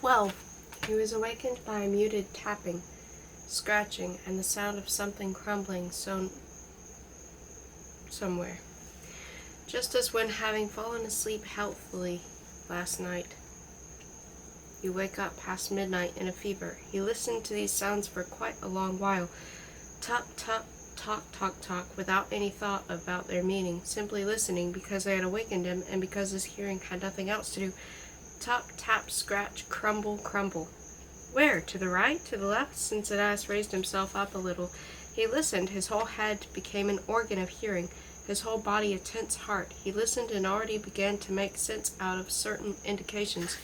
12. He was awakened by a muted tapping, scratching, and the sound of something crumbling somewhere. Just as when, having fallen asleep healthfully last night, you wake up past midnight in a fever. He listened to these sounds for quite a long while. Tap, tap, talk, talk, talk, without any thought about their meaning, simply listening because they had awakened him and because his hearing had nothing else to do. Tap, tap, scratch, crumble, crumble. Where? To the right? To the left? Cincinnatus raised himself up a little. He listened. His whole head became an organ of hearing, his whole body a tense heart. He listened and already began to make sense out of certain indications.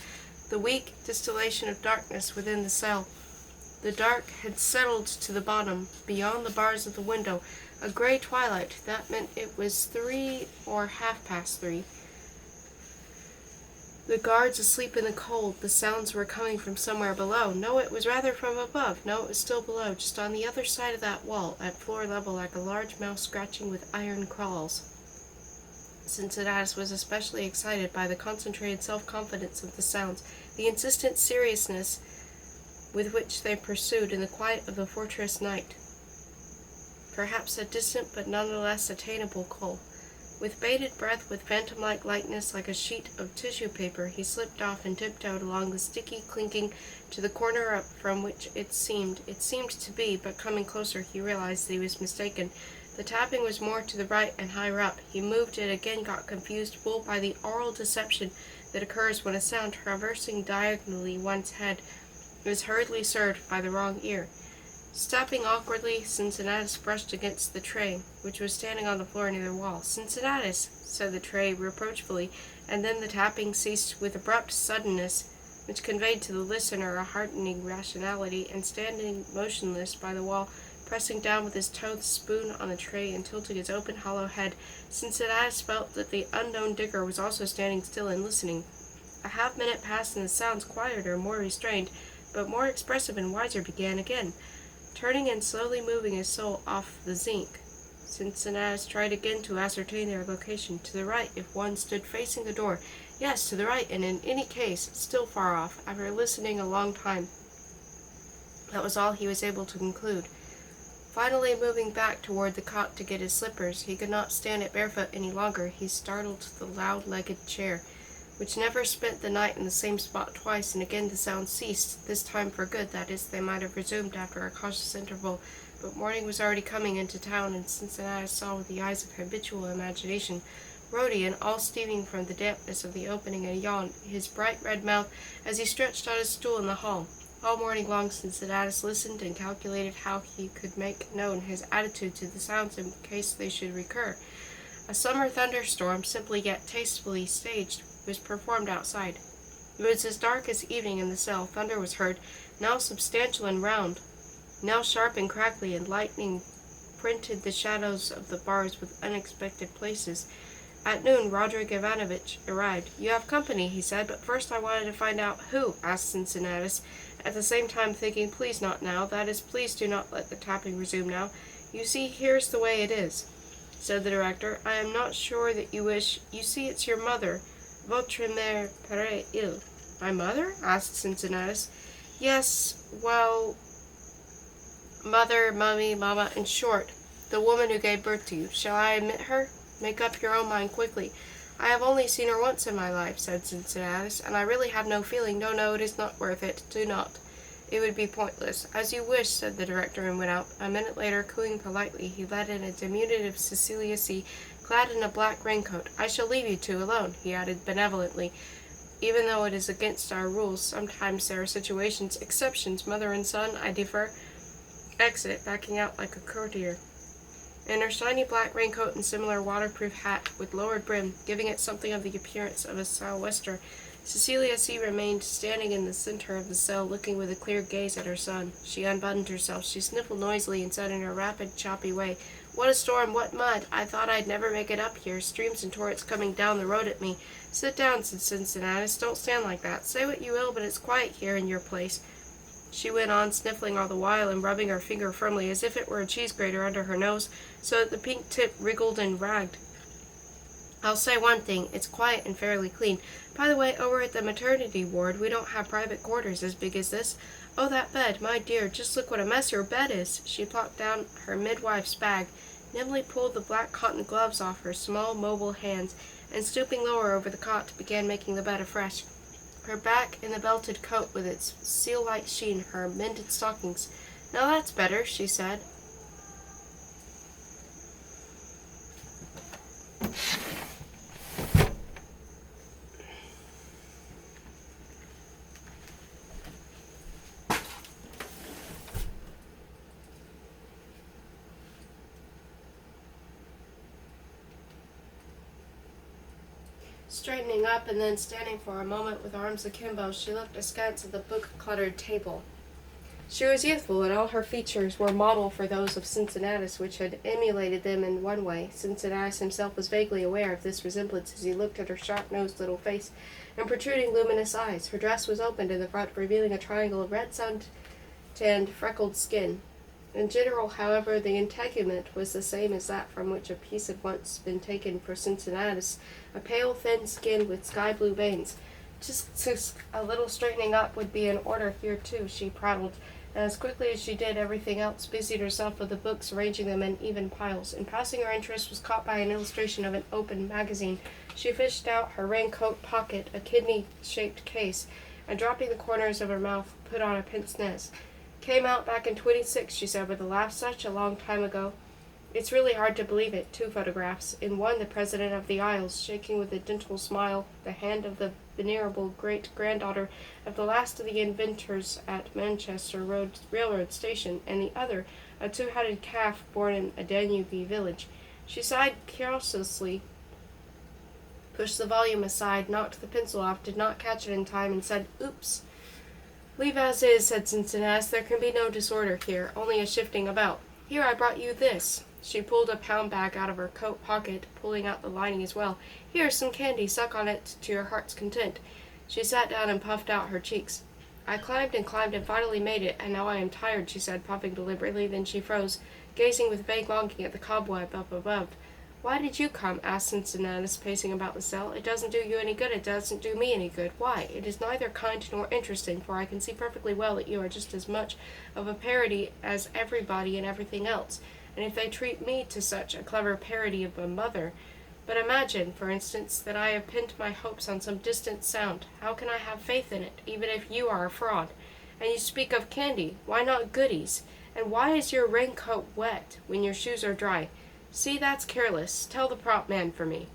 The weak distillation of darkness within the cell. The dark had settled to the bottom, beyond the bars of the window, a gray twilight. That meant it was 3 or 3:30. The guards asleep in the cold. The sounds were coming from somewhere below. No, it was rather from above. No, it was still below, just on the other side of that wall, at floor level, like a large mouse scratching with iron claws. Cincinnatus was especially excited by the concentrated self-confidence of the sounds, the insistent seriousness with which they pursued in the quiet of the fortress night. Perhaps a distant but nonetheless attainable goal. With bated breath, with phantom-like lightness like a sheet of tissue paper, he slipped off and tiptoed along the sticky clinking to the corner up from which it seemed to be, but coming closer he realized that he was mistaken. The tapping was more to the right and higher up. He moved and again got confused, fooled by the aural deception that occurs when a sound traversing diagonally one's head is hurriedly served by the wrong ear. Stopping awkwardly, Cincinnatus brushed against the tray, which was standing on the floor near the wall. "Cincinnatus," said the tray reproachfully, and then the tapping ceased with abrupt suddenness, which conveyed to the listener a heartening rationality, and standing motionless by the wall, pressing down with his toe the spoon on the tray and tilting his open hollow head, Cincinnatus felt that the unknown digger was also standing still and listening. A half-minute passed, and the sounds, quieter, more restrained, but more expressive and wiser, began again. Turning and slowly moving his soul off the zinc, Cincinnatus tried again to ascertain their location. To the right, if one stood facing the door. Yes, to the right, and in any case, still far off. After listening a long time, that was all he was able to conclude. Finally, moving back toward the cot to get his slippers, he could not stand it barefoot any longer. He startled the loud-legged chair, which never spent the night in the same spot twice, and again the sound ceased, this time for good. That is, they might have resumed after a cautious interval, but morning was already coming into town, and Cincinnatus saw with the eyes of habitual imagination Rodion, all steaming from the dampness of the opening, and yawned his bright red mouth as he stretched on his stool in the hall. All morning long Cincinnatus listened and calculated how he could make known his attitude to the sounds in case they should recur. A summer thunderstorm, simply yet tastefully staged, was performed outside. It was as dark as evening in the cell. Thunder was heard, now substantial and round, now sharp and crackly, and lightning printed the shadows of the bars with unexpected places. At noon, Roderick Ivanovich arrived. "You have company," he said, "but first I wanted to find out who," asked Cincinnatus, at the same time thinking, "Please not now, that is, please do not let the tapping resume now. You see, here's the way it is," said the director. "I am not sure that you wish. You see, it's your mother. Votre mère paraît ill." "My mother?" asked Cincinnatus. "Yes, well, mother, mummy, mamma, in short, the woman who gave birth to you. Shall I admit her? Make up your own mind quickly." "I have only seen her once in my life," said Cincinnatus, "and I really have no feeling. No, it is not worth it. Do not. It would be pointless." "As you wish," said the director, and went out. A minute later, cooing politely, he let in a diminutive Cecilia C., clad in a black raincoat. "I shall leave you two alone," he added benevolently, "even though it is against our rules. Sometimes there are situations, exceptions. Mother and son, I defer." Exit, backing out like a courtier. In her shiny black raincoat and similar waterproof hat, with lowered brim, giving it something of the appearance of a sou'wester, Cecilia C. remained standing in the center of the cell, looking with a clear gaze at her son. She unbuttoned herself. She sniffled noisily and said in her rapid, choppy way, "What a storm! What mud! I thought I'd never make it up here. Streams and torrents coming down the road at me." "Sit down," said Cincinnatus. "Don't stand like that. Say what you will, but it's quiet here in your place." She went on, sniffling all the while and rubbing her finger firmly as if it were a cheese grater under her nose, so that the pink tip wriggled and wagged. I'll say one thing, it's quiet and fairly clean. By the way, over at the maternity ward, we don't have private quarters as big as this. Oh, that bed, my dear, just look what a mess your bed is. She plopped down her midwife's bag, nimbly pulled the black cotton gloves off her small, mobile hands, and stooping lower over the cot, began making the bed afresh. Her back in the belted coat with its seal-like sheen, her mended stockings. Now that's better, she said. Straightening up and then standing for a moment with arms akimbo, she looked askance at the book-cluttered table. She was youthful, and all her features were model for those of Cincinnatus, which had emulated them in one way. Cincinnatus himself was vaguely aware of this resemblance as he looked at her sharp-nosed little face and protruding luminous eyes. Her dress was opened in the front, revealing a triangle of red sun-tanned, freckled skin. In general, however, the integument was the same as that from which a piece had once been taken for Cincinnatus, a pale, thin skin with sky-blue veins. Just a little straightening up would be in order here, too, she prattled, and as quickly as she did everything else, busied herself with the books, arranging them in even piles. In passing, her interest was caught by an illustration of an open magazine. She fished out her raincoat pocket, a kidney-shaped case, and dropping the corners of her mouth, put on a pince-nez. Came out back in 26, she said with a laugh, such a long time ago. It's really hard to believe it. 2 photographs. In one, the President of the Isles, shaking with a gentle smile the hand of the venerable great-granddaughter of the last of the inventors at Manchester Railroad Station, and the other, a 2-headed calf born in a Danube village. She sighed curiously, pushed the volume aside, knocked the pencil off, did not catch it in time, and said, "Oops." "Leave as is," said Cincinnatus. "There can be no disorder here, only a shifting about. Here, I brought you this." She pulled a pound bag out of her coat pocket, pulling out the lining as well. "Here's some candy. Suck on it to your heart's content." She sat down and puffed out her cheeks. "I climbed and finally made it, and now I am tired," she said, puffing deliberately. Then she froze, gazing with vague longing at the cobweb up above. "Why did you come?" asked Cincinnatus, pacing about the cell. "It doesn't do you any good. It doesn't do me any good. Why? It is neither kind nor interesting, for I can see perfectly well that you are just as much of a parody as everybody and everything else. And if they treat me to such a clever parody of a mother... But imagine, for instance, that I have pinned my hopes on some distant sound. How can I have faith in it, even if you are a fraud? And you speak of candy. Why not goodies? And why is your raincoat wet when your shoes are dry? See, that's careless. Tell the prop man for me."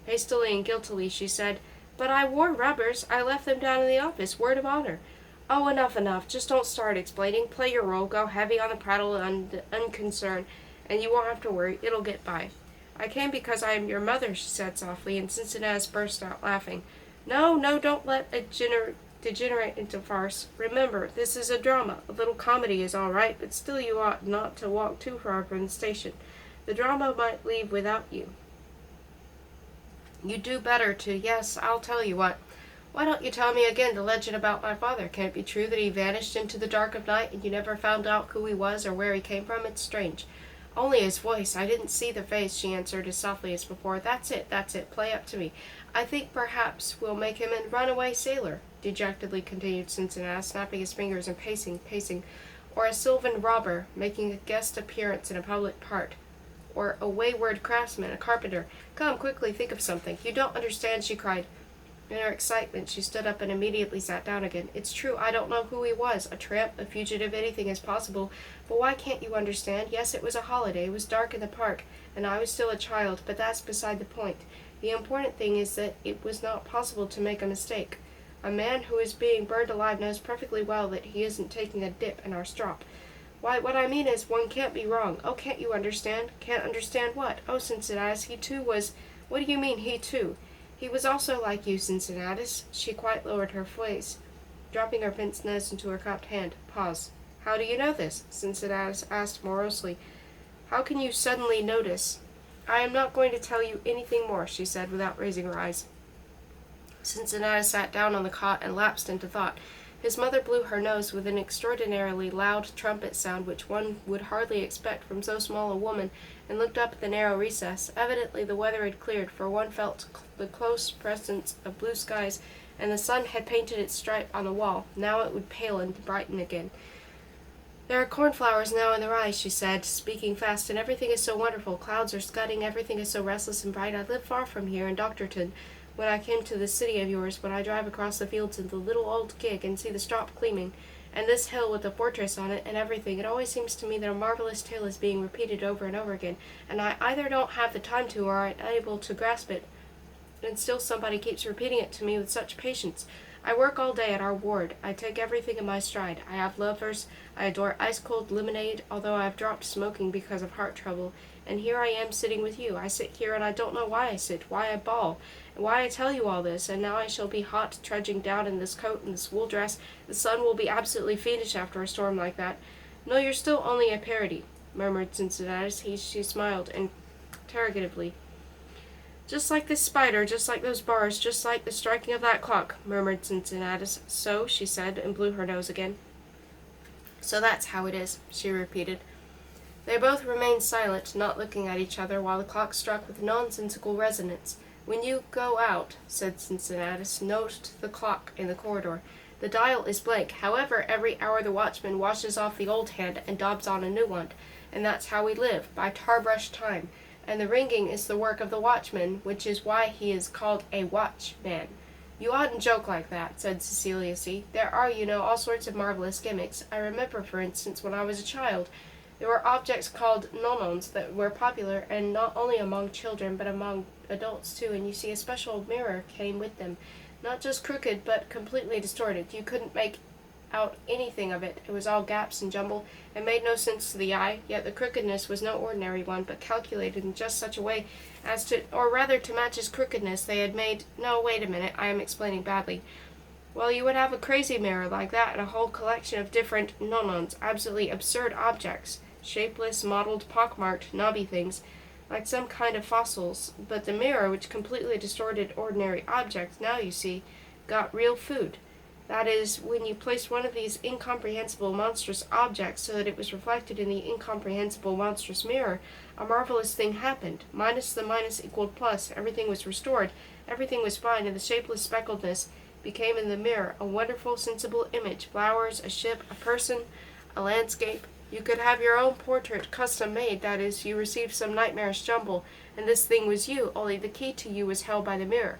Hastily and guiltily she said, "But I wore rubbers. I left them down in the office. Word of honor." "Oh, enough. Just don't start explaining. Play your role. Go heavy on the prattle and unconcern, and you won't have to worry. It'll get by." "I came because I am your mother," she said softly, and Cincinnatus burst out laughing. No, don't let it degenerate into farce. Remember, this is a drama. A little comedy is all right, but still you ought not to walk too far from the station. The drama might leave without you. You do better to... Yes, I'll tell you what. Why don't you tell me again the legend about my father? Can it be true that he vanished into the dark of night and you never found out who he was or where he came from? It's strange." "Only his voice. I didn't see the face," she answered as softly as before. That's it. Play up to me. I think perhaps we'll make him a runaway sailor," dejectedly continued Cincinnatus, snapping his fingers and pacing. "Or a sylvan robber, making a guest appearance in a public part. Or a wayward craftsman, a carpenter. Come, quickly, think of something." "You don't understand," she cried. In her excitement, she stood up and immediately sat down again. "It's true, I don't know who he was. A tramp, a fugitive, anything is possible. But why can't you understand? Yes, it was a holiday. It was dark in the park, and I was still a child, but that's beside the point. The important thing is that it was not possible to make a mistake. A man who is being burned alive knows perfectly well that he isn't taking a dip in our strop. Why, what I mean is, one can't be wrong. Oh, can't you understand?" "Can't understand what?" "Oh, Cincinnatus, he too was..." "What do you mean, he too?" "He was also like you, Cincinnatus." She quite lowered her voice, dropping her pince-nez into her cupped hand. Pause. "How do you know this?" Cincinnatus asked morosely. "How can you suddenly notice?" "I am not going to tell you anything more," she said, without raising her eyes. Cincinnatus sat down on the cot and lapsed into thought. His mother blew her nose with an extraordinarily loud trumpet sound which one would hardly expect from so small a woman, and looked up at the narrow recess. Evidently the weather had cleared, for one felt the close presence of blue skies, and the sun had painted its stripe on the wall. Now it would pale and brighten again. "There are cornflowers now in the rise," she said, speaking fast, "and everything is so wonderful. Clouds are scudding, everything is so restless and bright. I live far from here, in Doctorton. When I came to this city of yours, when I drive across the fields in the little old gig and see the strop gleaming, and this hill with the fortress on it, and everything, it always seems to me that a marvelous tale is being repeated over and over again, and I either don't have the time to or am unable to grasp it, and still somebody keeps repeating it to me with such patience. I work all day at our ward. I take everything in my stride. I have lovers. I adore ice-cold lemonade, although I have dropped smoking because of heart trouble. And here I am sitting with you. I sit here, and I don't know why I sit, why I bawl, and why I tell you all this. And now I shall be hot, trudging down in this coat and this wool dress. The sun will be absolutely fiendish after a storm like that." "No, you're still only a parody," murmured Cincinnatus. She smiled interrogatively. "Just like this spider, just like those bars, just like the striking of that clock," murmured Cincinnatus. "So," she said, and blew her nose again. "So that's how it is," she repeated. They both remained silent, not looking at each other, while the clock struck with nonsensical resonance. "When you go out," said Cincinnatus, "note the clock in the corridor. The dial is blank. However, every hour the watchman washes off the old hand and daubs on a new one, and that's how we live, by tar-brush time. And the ringing is the work of the watchman, which is why he is called a watchman." "You oughtn't joke like that," said Cecilia C. "There are, you know, all sorts of marvelous gimmicks. I remember, for instance, when I was a child, there were objects called nonons that were popular, and not only among children, but among adults too, and you see a special mirror came with them, not just crooked, but completely distorted. You couldn't make out anything of it. It was all gaps and jumble, and made no sense to the eye, yet the crookedness was no ordinary one, but calculated in just such a way as to, or rather to match his crookedness, they had made, no, wait a minute, I am explaining badly. Well, you would have a crazy mirror like that, and a whole collection of different nonons, absolutely absurd objects, shapeless, mottled, pockmarked, knobby things, like some kind of fossils, but the mirror, which completely distorted ordinary objects, now, you see, got real food. That is, when you placed one of these incomprehensible monstrous objects so that it was reflected in the incomprehensible monstrous mirror, a marvelous thing happened. Minus the minus equaled plus. Everything was restored. Everything was fine, and the shapeless speckledness became in the mirror a wonderful, sensible image. Flowers, a ship, a person, a landscape. You could have your own portrait custom made, that is, you received some nightmarish jumble, and this thing was you, only the key to you was held by the mirror.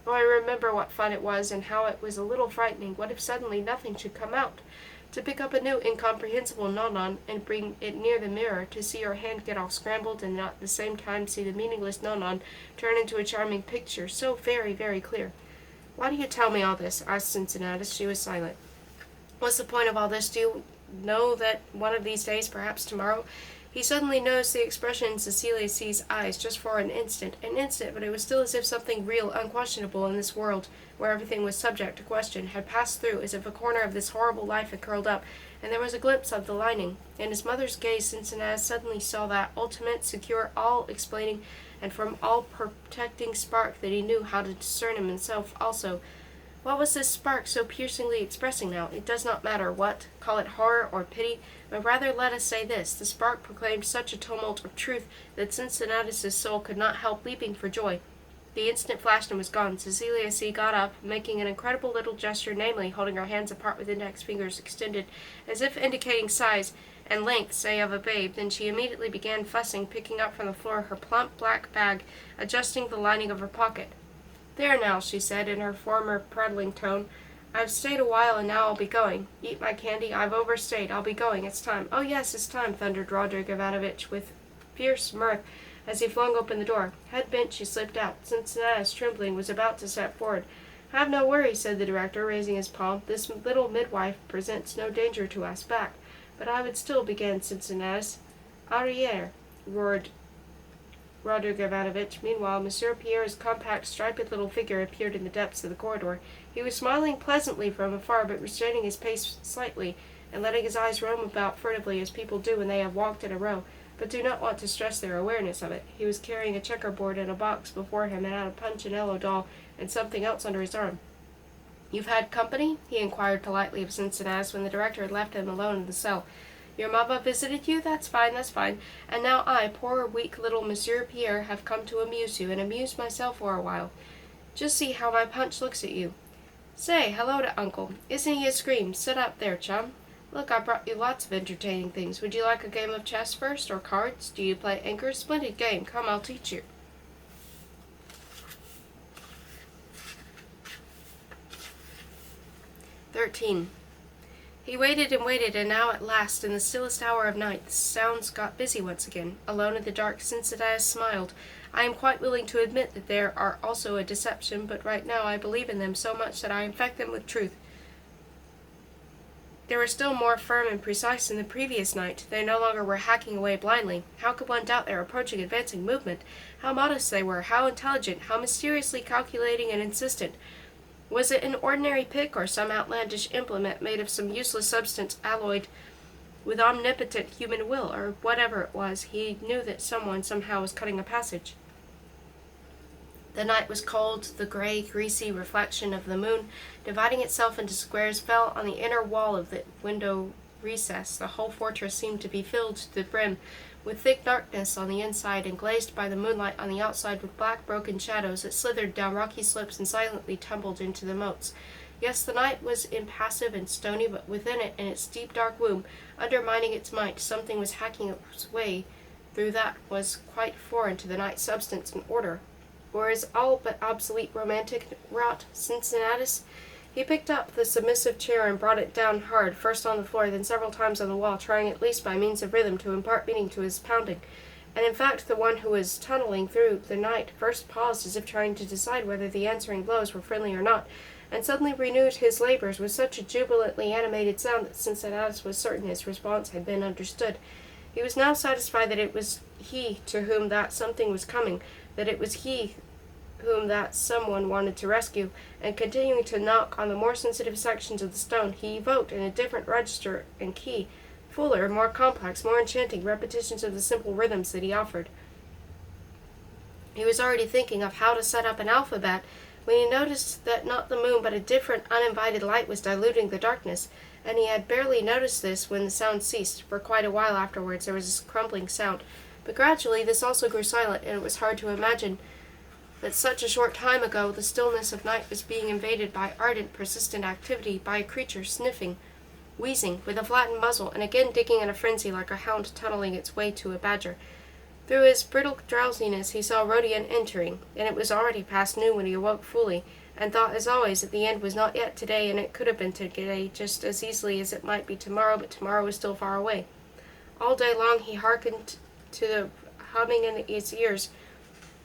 Oh, I remember what fun it was, and how it was a little frightening. What if suddenly nothing should come out? To pick up a new incomprehensible nonon and bring it near the mirror, to see your hand get all scrambled, and at the same time see the meaningless nonon turn into a charming picture, so very, very clear. "Why do you tell me all this?" asked Cincinnatus. She was silent. "What's the point of all this? Do you know that one of these days, perhaps tomorrow—" He suddenly noticed the expression in Cecilia C.'s eyes, just for an instant, but it was still as if something real, unquestionable in this world, where everything was subject to question, had passed through, as if a corner of this horrible life had curled up, and there was a glimpse of the lining. In his mother's gaze, Cincinnatus suddenly saw that ultimate, secure, all-explaining, and from all-protecting spark that he knew how to discern in himself also. What was this spark so piercingly expressing now? It does not matter what, call it horror or pity, but rather let us say this: the spark proclaimed such a tumult of truth that Cincinnatus's soul could not help leaping for joy. The instant flashed and was gone. Cecilia C. got up, making an incredible little gesture, namely, holding her hands apart with index fingers extended, as if indicating size and length, say, of a babe. Then she immediately began fussing, picking up from the floor her plump black bag, adjusting the lining of her pocket. "There now," she said, in her former prattling tone. "I've stayed a while, and now I'll be going. Eat my candy. I've overstayed. I'll be going. It's time." "Oh, yes, it's time," thundered Roderick Ivanovich, with fierce mirth, as he flung open the door. Head bent, she slipped out. Cincinnatus, trembling, was about to step forward. "Have no worry," said the director, raising his palm. "This little midwife presents no danger to us back." "But I would still," began Cincinnatus. "Arrière," roared Roderick Ivanovich. Meanwhile, Monsieur Pierre's compact, striped little figure appeared in the depths of the corridor. He was smiling pleasantly from afar, but restraining his pace slightly, and letting his eyes roam about furtively as people do when they have walked in a row, but do not want to stress their awareness of it. He was carrying a checkerboard and a box before him, and had a Punchinello doll and something else under his arm. "You've had company?" he inquired politely of Cincinnatus when the director had left him alone in the cell. "Your mamma visited you? That's fine, that's fine. And now I, poor weak little Monsieur Pierre, have come to amuse you, and amuse myself for a while. Just see how my Punch looks at you. Say, hello to Uncle. Isn't he a scream? Sit up there, chum. Look, I brought you lots of entertaining things. Would you like a game of chess first, or cards? Do you play anchors? Splendid game. Come, I'll teach you." 13. He waited and waited, and now at last, in the stillest hour of night, the sounds got busy once again. Alone in the dark, Cincinnatus smiled. "I am quite willing to admit that there are also a deception, but right now I believe in them so much that I infect them with truth. They were still more firm and precise than the previous night. They no longer were hacking away blindly. How could one doubt their approaching advancing movement? How modest they were, how intelligent, how mysteriously calculating and insistent. Was it an ordinary pick, or some outlandish implement made of some useless substance alloyed with omnipotent human will, or whatever it was? He knew that someone somehow was cutting a passage. The night was cold. The gray, greasy reflection of the moon, dividing itself into squares, fell on the inner wall of the window recess. The whole fortress seemed to be filled to the brim with thick darkness on the inside, and glazed by the moonlight on the outside with black broken shadows that slithered down rocky slopes and silently tumbled into the moats. Yes, the night was impassive and stony, but within it, in its deep dark womb, undermining its might, something was hacking its way through that was quite foreign to the night's substance and order. Or is all but obsolete romantic rot Cincinnatus? He picked up the submissive chair and brought it down hard, first on the floor, then several times on the wall, trying at least by means of rhythm to impart meaning to his pounding. And in fact the one who was tunneling through the night first paused as if trying to decide whether the answering blows were friendly or not, and suddenly renewed his labors with such a jubilantly animated sound that Cincinnatus was certain his response had been understood. He was now satisfied that it was he to whom that something was coming, that it was he whom that someone wanted to rescue, and continuing to knock on the more sensitive sections of the stone, he evoked in a different register and key, fuller, more complex, more enchanting repetitions of the simple rhythms that he offered. He was already thinking of how to set up an alphabet when he noticed that not the moon but a different, uninvited light was diluting the darkness, and he had barely noticed this when the sound ceased. For quite a while afterwards there was a crumbling sound, but gradually this also grew silent, and it was hard to imagine that such a short time ago the stillness of night was being invaded by ardent, persistent activity, by a creature sniffing, wheezing, with a flattened muzzle, and again digging in a frenzy like a hound tunneling its way to a badger. Through his brittle drowsiness he saw Rodion entering, and it was already past noon when he awoke fully, and thought as always that the end was not yet today, and it could have been today just as easily as it might be tomorrow, but tomorrow was still far away. All day long he hearkened to the humming in his ears,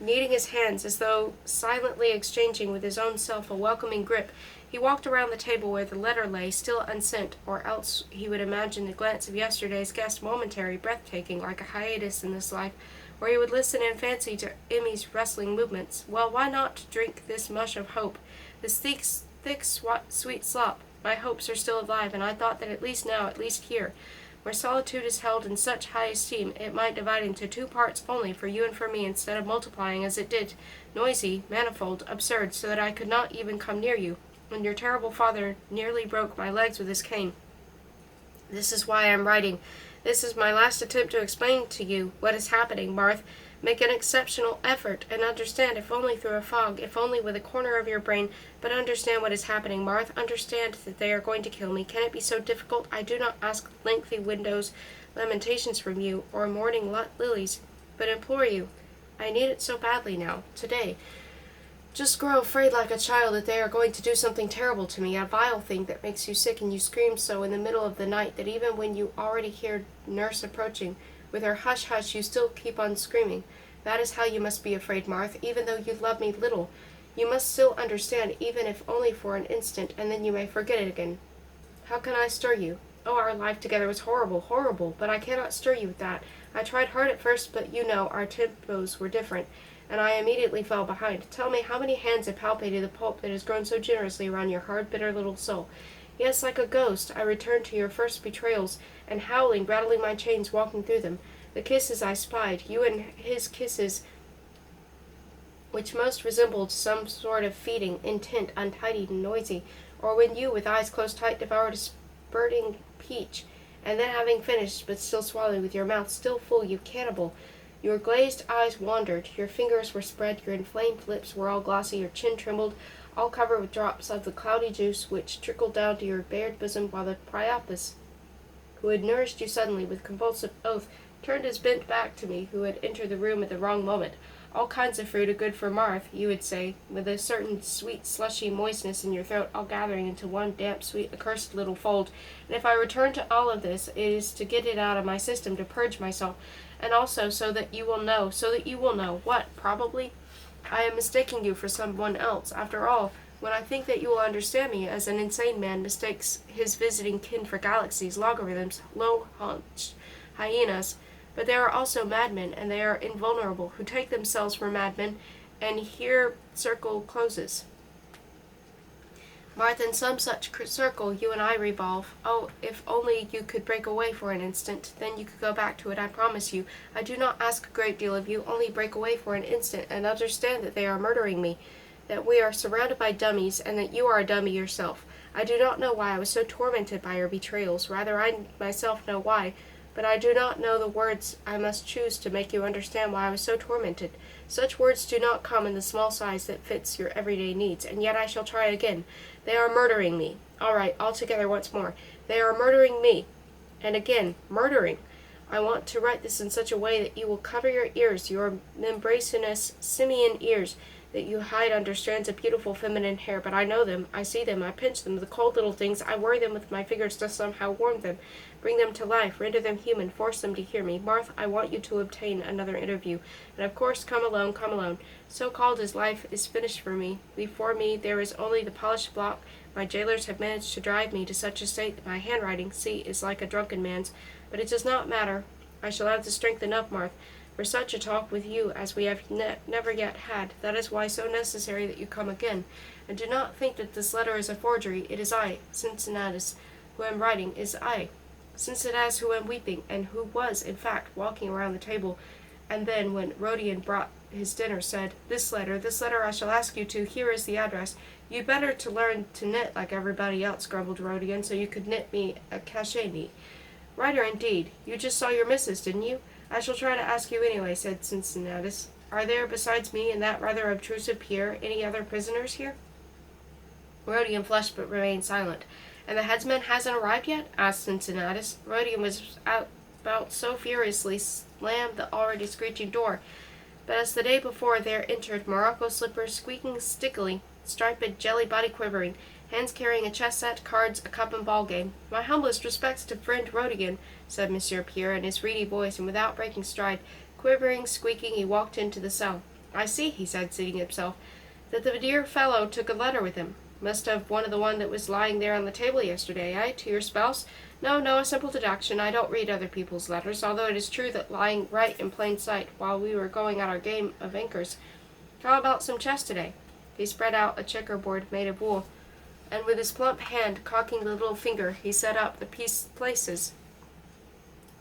kneading his hands as though silently exchanging with his own self a welcoming grip. He walked around the table where the letter lay, still unsent, or else he would imagine the glance of yesterday's guest momentary, breathtaking, like a hiatus in this life, where he would listen in fancy to Emmy's rustling movements. Well, why not drink this mush of hope, this thick, sweet slop? My hopes are still alive, and I thought that at least now, at least here, where solitude is held in such high esteem, it might divide into two parts only, for you and for me, instead of multiplying as it did, noisy, manifold, absurd, so that I could not even come near you, and your terrible father nearly broke my legs with his cane. This is why I am writing. This is my last attempt to explain to you what is happening, Marthe. Make an exceptional effort, and understand, if only through a fog, if only with a corner of your brain, but understand what is happening, Marthe. Understand that they are going to kill me. Can it be so difficult? I do not ask lengthy windows, lamentations from you, or morning lilies, but implore you. I need it so badly now, today. Just grow afraid like a child that they are going to do something terrible to me, a vile thing that makes you sick, and you scream so in the middle of the night that even when you already hear nurse approaching, with her hush-hush, you still keep on screaming. That is how you must be afraid, Marthe, even though you love me little. You must still understand, even if only for an instant, and then you may forget it again. How can I stir you? Oh, our life together was horrible, horrible, but I cannot stir you with that. I tried hard at first, but you know, our tempos were different, and I immediately fell behind. Tell me, how many hands have palpated the pulp that has grown so generously around your hard, bitter little soul? Yes, like a ghost, I returned to your first betrayals, and howling, rattling my chains, walking through them. The kisses I spied, you and his kisses, which most resembled some sort of feeding, intent, untidy, and noisy, or when you, with eyes closed tight, devoured a spurting peach, and then having finished, but still swallowing with your mouth still full, you cannibal, your glazed eyes wandered, your fingers were spread, your inflamed lips were all glossy, your chin trembled, all covered with drops of the cloudy juice which trickled down to your bared bosom, while the Priapus, who had nourished you suddenly with convulsive oath, turned his bent back to me, who had entered the room at the wrong moment. All kinds of fruit are good for Marth, you would say, with a certain sweet, slushy moistness in your throat, all gathering into one damp, sweet, accursed little fold. And if I return to all of this, it is to get it out of my system, to purge myself, and also so that you will know, what, probably? I am mistaking you for someone else. After all, when I think that you will understand me as an insane man mistakes his visiting kin for galaxies, logarithms, low-haunched hyenas, but there are also madmen, and they are invulnerable, who take themselves for madmen, and here circle closes. Martha, in some such circle you and I revolve. Oh, if only you could break away for an instant, then you could go back to it, I promise you. I do not ask a great deal of you, only break away for an instant, and understand that they are murdering me, that we are surrounded by dummies, and that you are a dummy yourself. I do not know why I was so tormented by your betrayals. Rather, I myself know why, but I do not know the words I must choose to make you understand why I was so tormented. Such words do not come in the small size that fits your everyday needs, and yet I shall try again. They are murdering me. All right, all together once more. They are murdering me. And again, murdering. I want to write this in such a way that you will cover your ears, your membraneous simian ears, that you hide under strands of beautiful feminine hair, but I know them, I see them, I pinch them, the cold little things, I worry them with my fingers to somehow warm them, bring them to life, render them human, force them to hear me. Martha, I want you to obtain another interview, and of course come alone, come alone. So-called as life is finished for me. Before me there is only the polished block. My jailers have managed to drive me to such a state that my handwriting, see, is like a drunken man's, but it does not matter. I shall have the strength enough, Martha, for such a talk with you as we have never yet had. That is why so necessary that you come again. And do not think that this letter is a forgery. It is I, Cincinnatus, who am writing, is I, Cincinnatus, who am weeping, and who was, in fact, walking around the table, and then, when Rodion brought his dinner, said, this letter I shall ask you to, here is the address. You'd better to learn to knit like everybody else, grumbled Rodion, so you could knit me a cachet knee. Writer, indeed. You just saw your missus, didn't you? I shall try to ask you anyway, said Cincinnatus. Are there, besides me and that rather obtrusive Pierre, any other prisoners here? Rodion flushed but remained silent. And the headsman hasn't arrived yet? Asked Cincinnatus. Rodion was about so furiously slammed the already screeching door, but as the day before there entered Morocco slippers squeaking stickily, striped jelly body quivering, hands carrying a chess set, cards, a cup and ball game. My humblest respects to friend Rodion, said Monsieur Pierre in his reedy voice, and without breaking stride, quivering, squeaking, he walked into the cell. I see, he said, seating himself, that the dear fellow took a letter with him. Must have one of the one that was lying there on the table yesterday, eh? To your spouse? No, a simple deduction. I don't read other people's letters, although it is true that lying right in plain sight while we were going at our game of anchors. How about some chess today? He spread out a checkerboard made of wool, and with his plump hand cocking the little finger, he set up the places,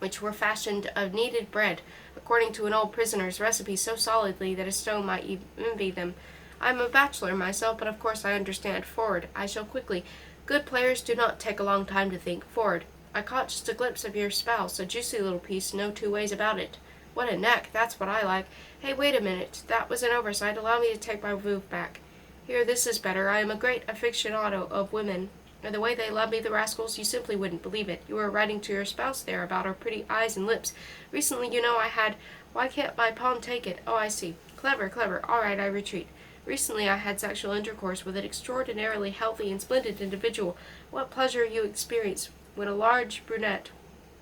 which were fashioned of kneaded bread, according to an old prisoner's recipe, so solidly that a stone might envy them. I am a bachelor myself, but of course I understand. Forward. I shall quickly. Good players do not take a long time to think. Forward. I caught just a glimpse of your spouse, a juicy little piece, no two ways about it. What a neck, that's what I like. Hey, wait a minute, that was an oversight. Allow me to take my move back. Here, this is better. I am a great aficionado of women, and the way they love me, the rascals, you simply wouldn't believe it. You were writing to your spouse there about her pretty eyes and lips. Recently, you know, I had... Why can't my palm take it? Oh, I see. Clever. All right, I retreat. Recently I had sexual intercourse with an extraordinarily healthy and splendid individual. What pleasure you experience when a large brunette...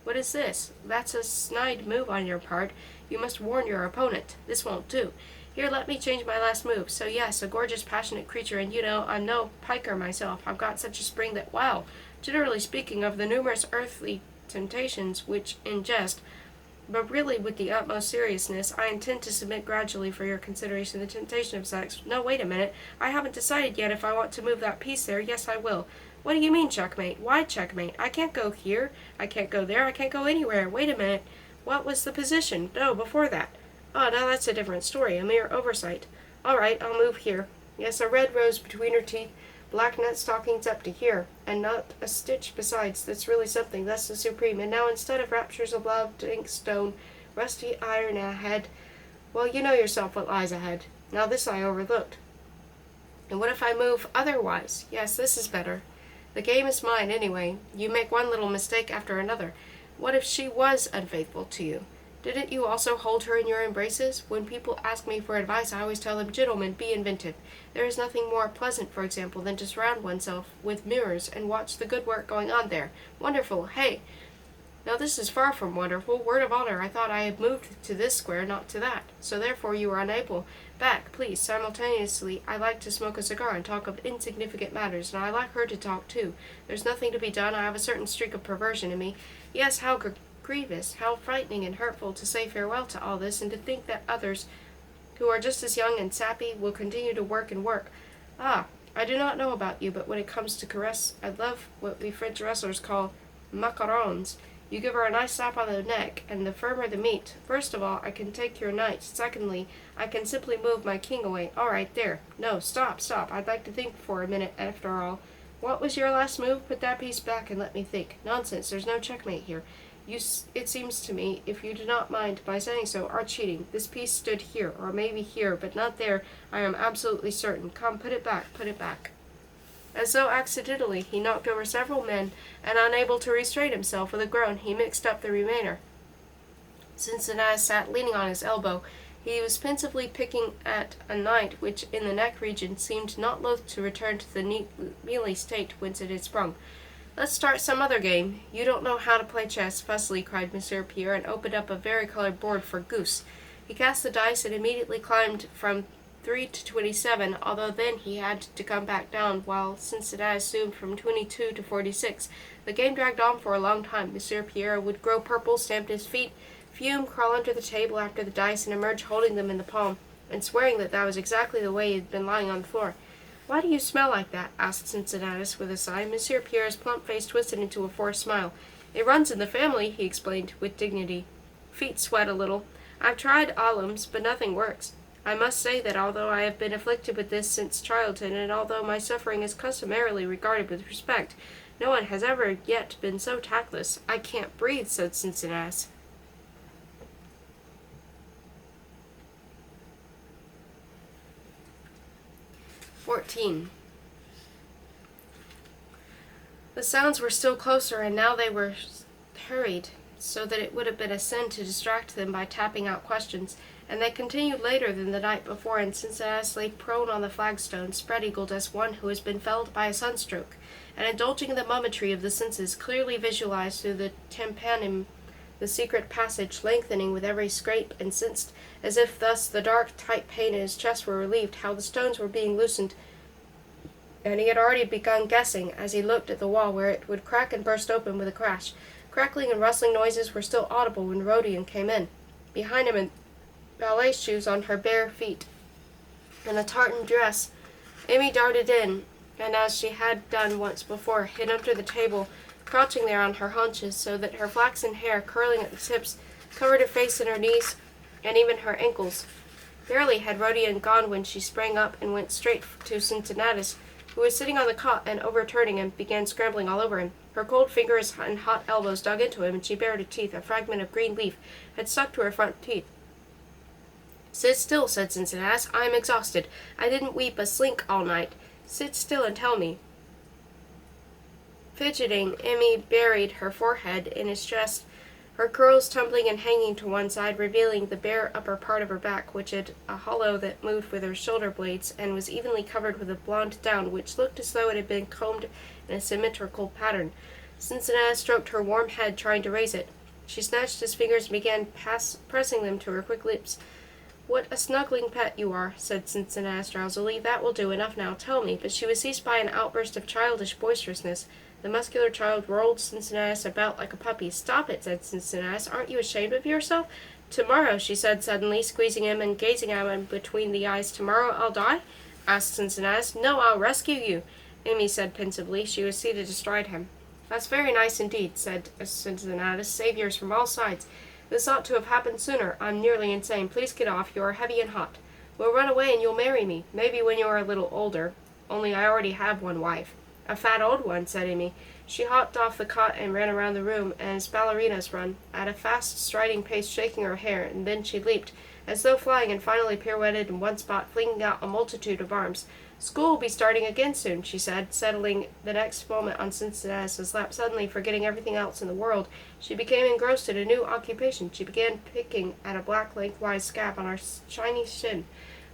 What is this? That's a snide move on your part. You must warn your opponent. This won't do. Here, let me change my last move. So yes, a gorgeous, passionate creature, and you know, I'm no piker myself. I've got such a spring that, wow, generally speaking of the numerous earthly temptations which, in jest, but really with the utmost seriousness, I intend to submit gradually for your consideration the temptation of sex. No, wait a minute. I haven't decided yet if I want to move that piece there. Yes, I will. What do you mean, checkmate? Why checkmate? I can't go here. I can't go there. I can't go anywhere. Wait a minute. What was the position? No, before that. Oh, now that's a different story. A mere oversight. All right, I'll move here. Yes, a red rose between her teeth. Black net stockings up to here, and not a stitch besides. That's really something. That's the supreme. And now instead of raptures of love, ink stone, rusty iron ahead, well, you know yourself what lies ahead. Now this I overlooked. And what if I move otherwise? Yes, this is better. The game is mine anyway. You make one little mistake after another. What if she was unfaithful to you? Didn't you also hold her in your embraces? When people ask me for advice, I always tell them, gentlemen, be inventive. There is nothing more pleasant, for example, than to surround oneself with mirrors and watch the good work going on there. Wonderful, hey! Now this is far from wonderful. Word of honor, I thought I had moved to this square, not to that. So therefore you were unable. Back, please. Simultaneously, I like to smoke a cigar and talk of insignificant matters, and I like her to talk too. There's nothing to be done. I have a certain streak of perversion in me. Yes, how grievous, how frightening and hurtful to say farewell to all this, and to think that others, who are just as young and sappy, will continue to work and work. Ah, I do not know about you, but when it comes to caress, I love what we French wrestlers call macarons. You give her a nice slap on the neck, and the firmer the meat. First of all, I can take your knight. Secondly, I can simply move my king away. All right, there. No, stop. I'd like to think for a minute, after all. What was your last move? Put that piece back and let me think. Nonsense, there's no checkmate here. It seems to me, if you do not mind my saying so, are cheating. This piece stood here, or maybe here, but not there. I am absolutely certain. Come, put it back. As though accidentally, he knocked over several men, and unable to restrain himself with a groan, he mixed up the remainder. Cincinnatus sat leaning on his elbow. He was pensively picking at a knight which, in the neck region, seemed not loath to return to the mealy state whence it had sprung. Let's start some other game. You don't know how to play chess, fussily cried Monsieur Pierre, and opened up a varicolored board for goose. He cast the dice and immediately climbed from 3 to 27, although then he had to come back down, while Cincinnatus zoomed from 22 to 46. The game dragged on for a long time. Monsieur Pierre would grow purple, stamp his feet, fume, crawl under the table after the dice, and emerge holding them in the palm, and swearing that was exactly the way he had been lying on the floor. Why do you smell like that? Asked Cincinnatus with a sigh. Monsieur Pierre's plump face twisted into a forced smile. It runs in the family, he explained with dignity. Feet sweat a little. I've tried alums, but nothing works. I must say that although I have been afflicted with this since childhood, and although my suffering is customarily regarded with respect, no one has ever yet been so tactless. I can't breathe, said Cincinnatus. "14. The sounds were still closer, and now they were hurried, so that it would have been a sin to distract them by tapping out questions, and they continued later than the night before, and Cincinnatus lay prone on the flagstone, spread-eagled as one who has been felled by a sunstroke, and indulging in the mummetry of the senses, clearly visualized through the tympanum the secret passage, lengthening with every scrape, and sensed, as if thus the dark, tight pain in his chest were relieved, how the stones were being loosened, and he had already begun guessing, as he looked at the wall, where it would crack and burst open with a crash. Crackling and rustling noises were still audible when Rodion came in. Behind him, in ballet shoes on her bare feet, and a tartan dress, Amy darted in, and as she had done once before, hid under the table, crouching there on her haunches, so that her flaxen hair, curling at the tips, covered her face and her knees, and even her ankles. Barely had Rodion gone when she sprang up and went straight to Cincinnatus, who was sitting on the cot, and overturning him, began scrambling all over him. Her cold fingers and hot elbows dug into him, and she bared her teeth. A fragment of green leaf had stuck to her front teeth. Sit still, said Cincinnatus. I am exhausted. I didn't weep a slink all night. Sit still and tell me. Fidgeting, Emmy buried her forehead in his chest, her curls tumbling and hanging to one side, revealing the bare upper part of her back, which had a hollow that moved with her shoulder blades, and was evenly covered with a blonde down, which looked as though it had been combed in a symmetrical pattern. Cincinnatus stroked her warm head, trying to raise it. She snatched his fingers and began pressing them to her quick lips. What a snuggling pet you are, said Cincinnatus drowsily. That will do. Enough now. Tell me. But she was seized by an outburst of childish boisterousness. The muscular child rolled Cincinnatus about like a puppy. Stop it, said Cincinnatus. Aren't you ashamed of yourself? Tomorrow, she said suddenly, squeezing him and gazing at him between the eyes. Tomorrow I'll die? Asked Cincinnatus. No, I'll rescue you, Amy said pensively. She was seated astride him. That's very nice indeed, said Cincinnatus. Saviors from all sides. This ought to have happened sooner. I'm nearly insane. Please get off. You are heavy and hot. We'll run away and you'll marry me. Maybe when you are a little older. only I already have one wife." "A fat old one," said Amy. She hopped off the cot and ran around the room as ballerinas run, at a fast striding pace, shaking her hair, and then she leaped, as though flying, and finally pirouetted in one spot, flinging out a multitude of arms. "School will be starting again soon," she said, settling the next moment on Cincinnatus's lap. Suddenly, forgetting everything else in the world, she became engrossed in a new occupation. She began picking at a black lengthwise scab on her shiny shin.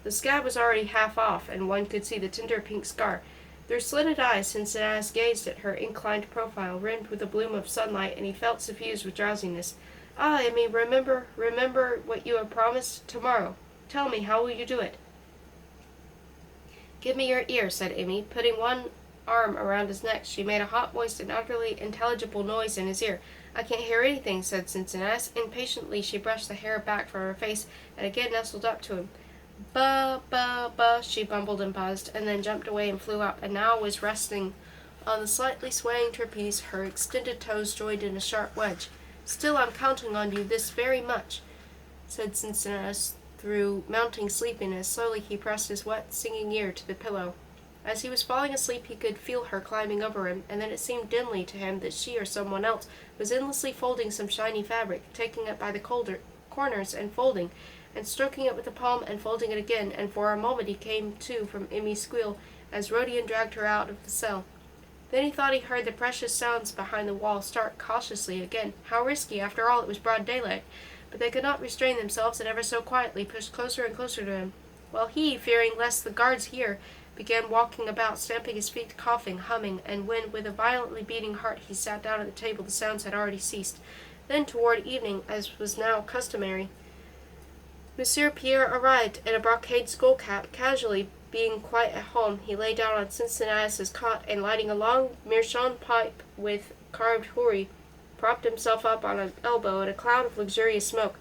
The scab was already half off, and one could see the tender pink scar. Through slitted eyes, Cincinnatus gazed at her inclined profile, rimmed with the bloom of sunlight, and he felt suffused with drowsiness. "Ah, Amy, remember what you have promised. Tomorrow. Tell me, how will you do it?" "Give me your ear," said Amy. Putting one arm around his neck, she made a hot, moist, and utterly intelligible noise in his ear. "I can't hear anything," said Cincinnatus. Impatiently she brushed the hair back from her face, and again nestled up to him. "Ba, ba, ba," she bumbled and buzzed, and then jumped away and flew up, and now was resting on the slightly swaying trapeze, her extended toes joined in a sharp wedge. "Still, I'm counting on you this very much," said Cincinnatus through mounting sleepiness. Slowly he pressed his wet, singing ear to the pillow. As he was falling asleep, he could feel her climbing over him, and then it seemed dimly to him that she or someone else was endlessly folding some shiny fabric, taking it by the corners and folding, and stroking it with the palm and folding it again, and for a moment he came to from Amy's squeal as Rodion dragged her out of the cell. Then he thought he heard the precious sounds behind the wall start cautiously again. How risky! After all, it was broad daylight. But they could not restrain themselves, and ever so quietly pushed closer and closer to him, while he, fearing lest the guards hear, began walking about, stamping his feet, coughing, humming, and when, with a violently beating heart, he sat down at the table, the sounds had already ceased. Then, toward evening, as was now customary, Monsieur Pierre arrived in a brocade skull-cap. Casually, being quite at home, he lay down on Cincinnatus's cot, and lighting a long meerschaum pipe with carved houri, propped himself up on an elbow in a cloud of luxurious smoke.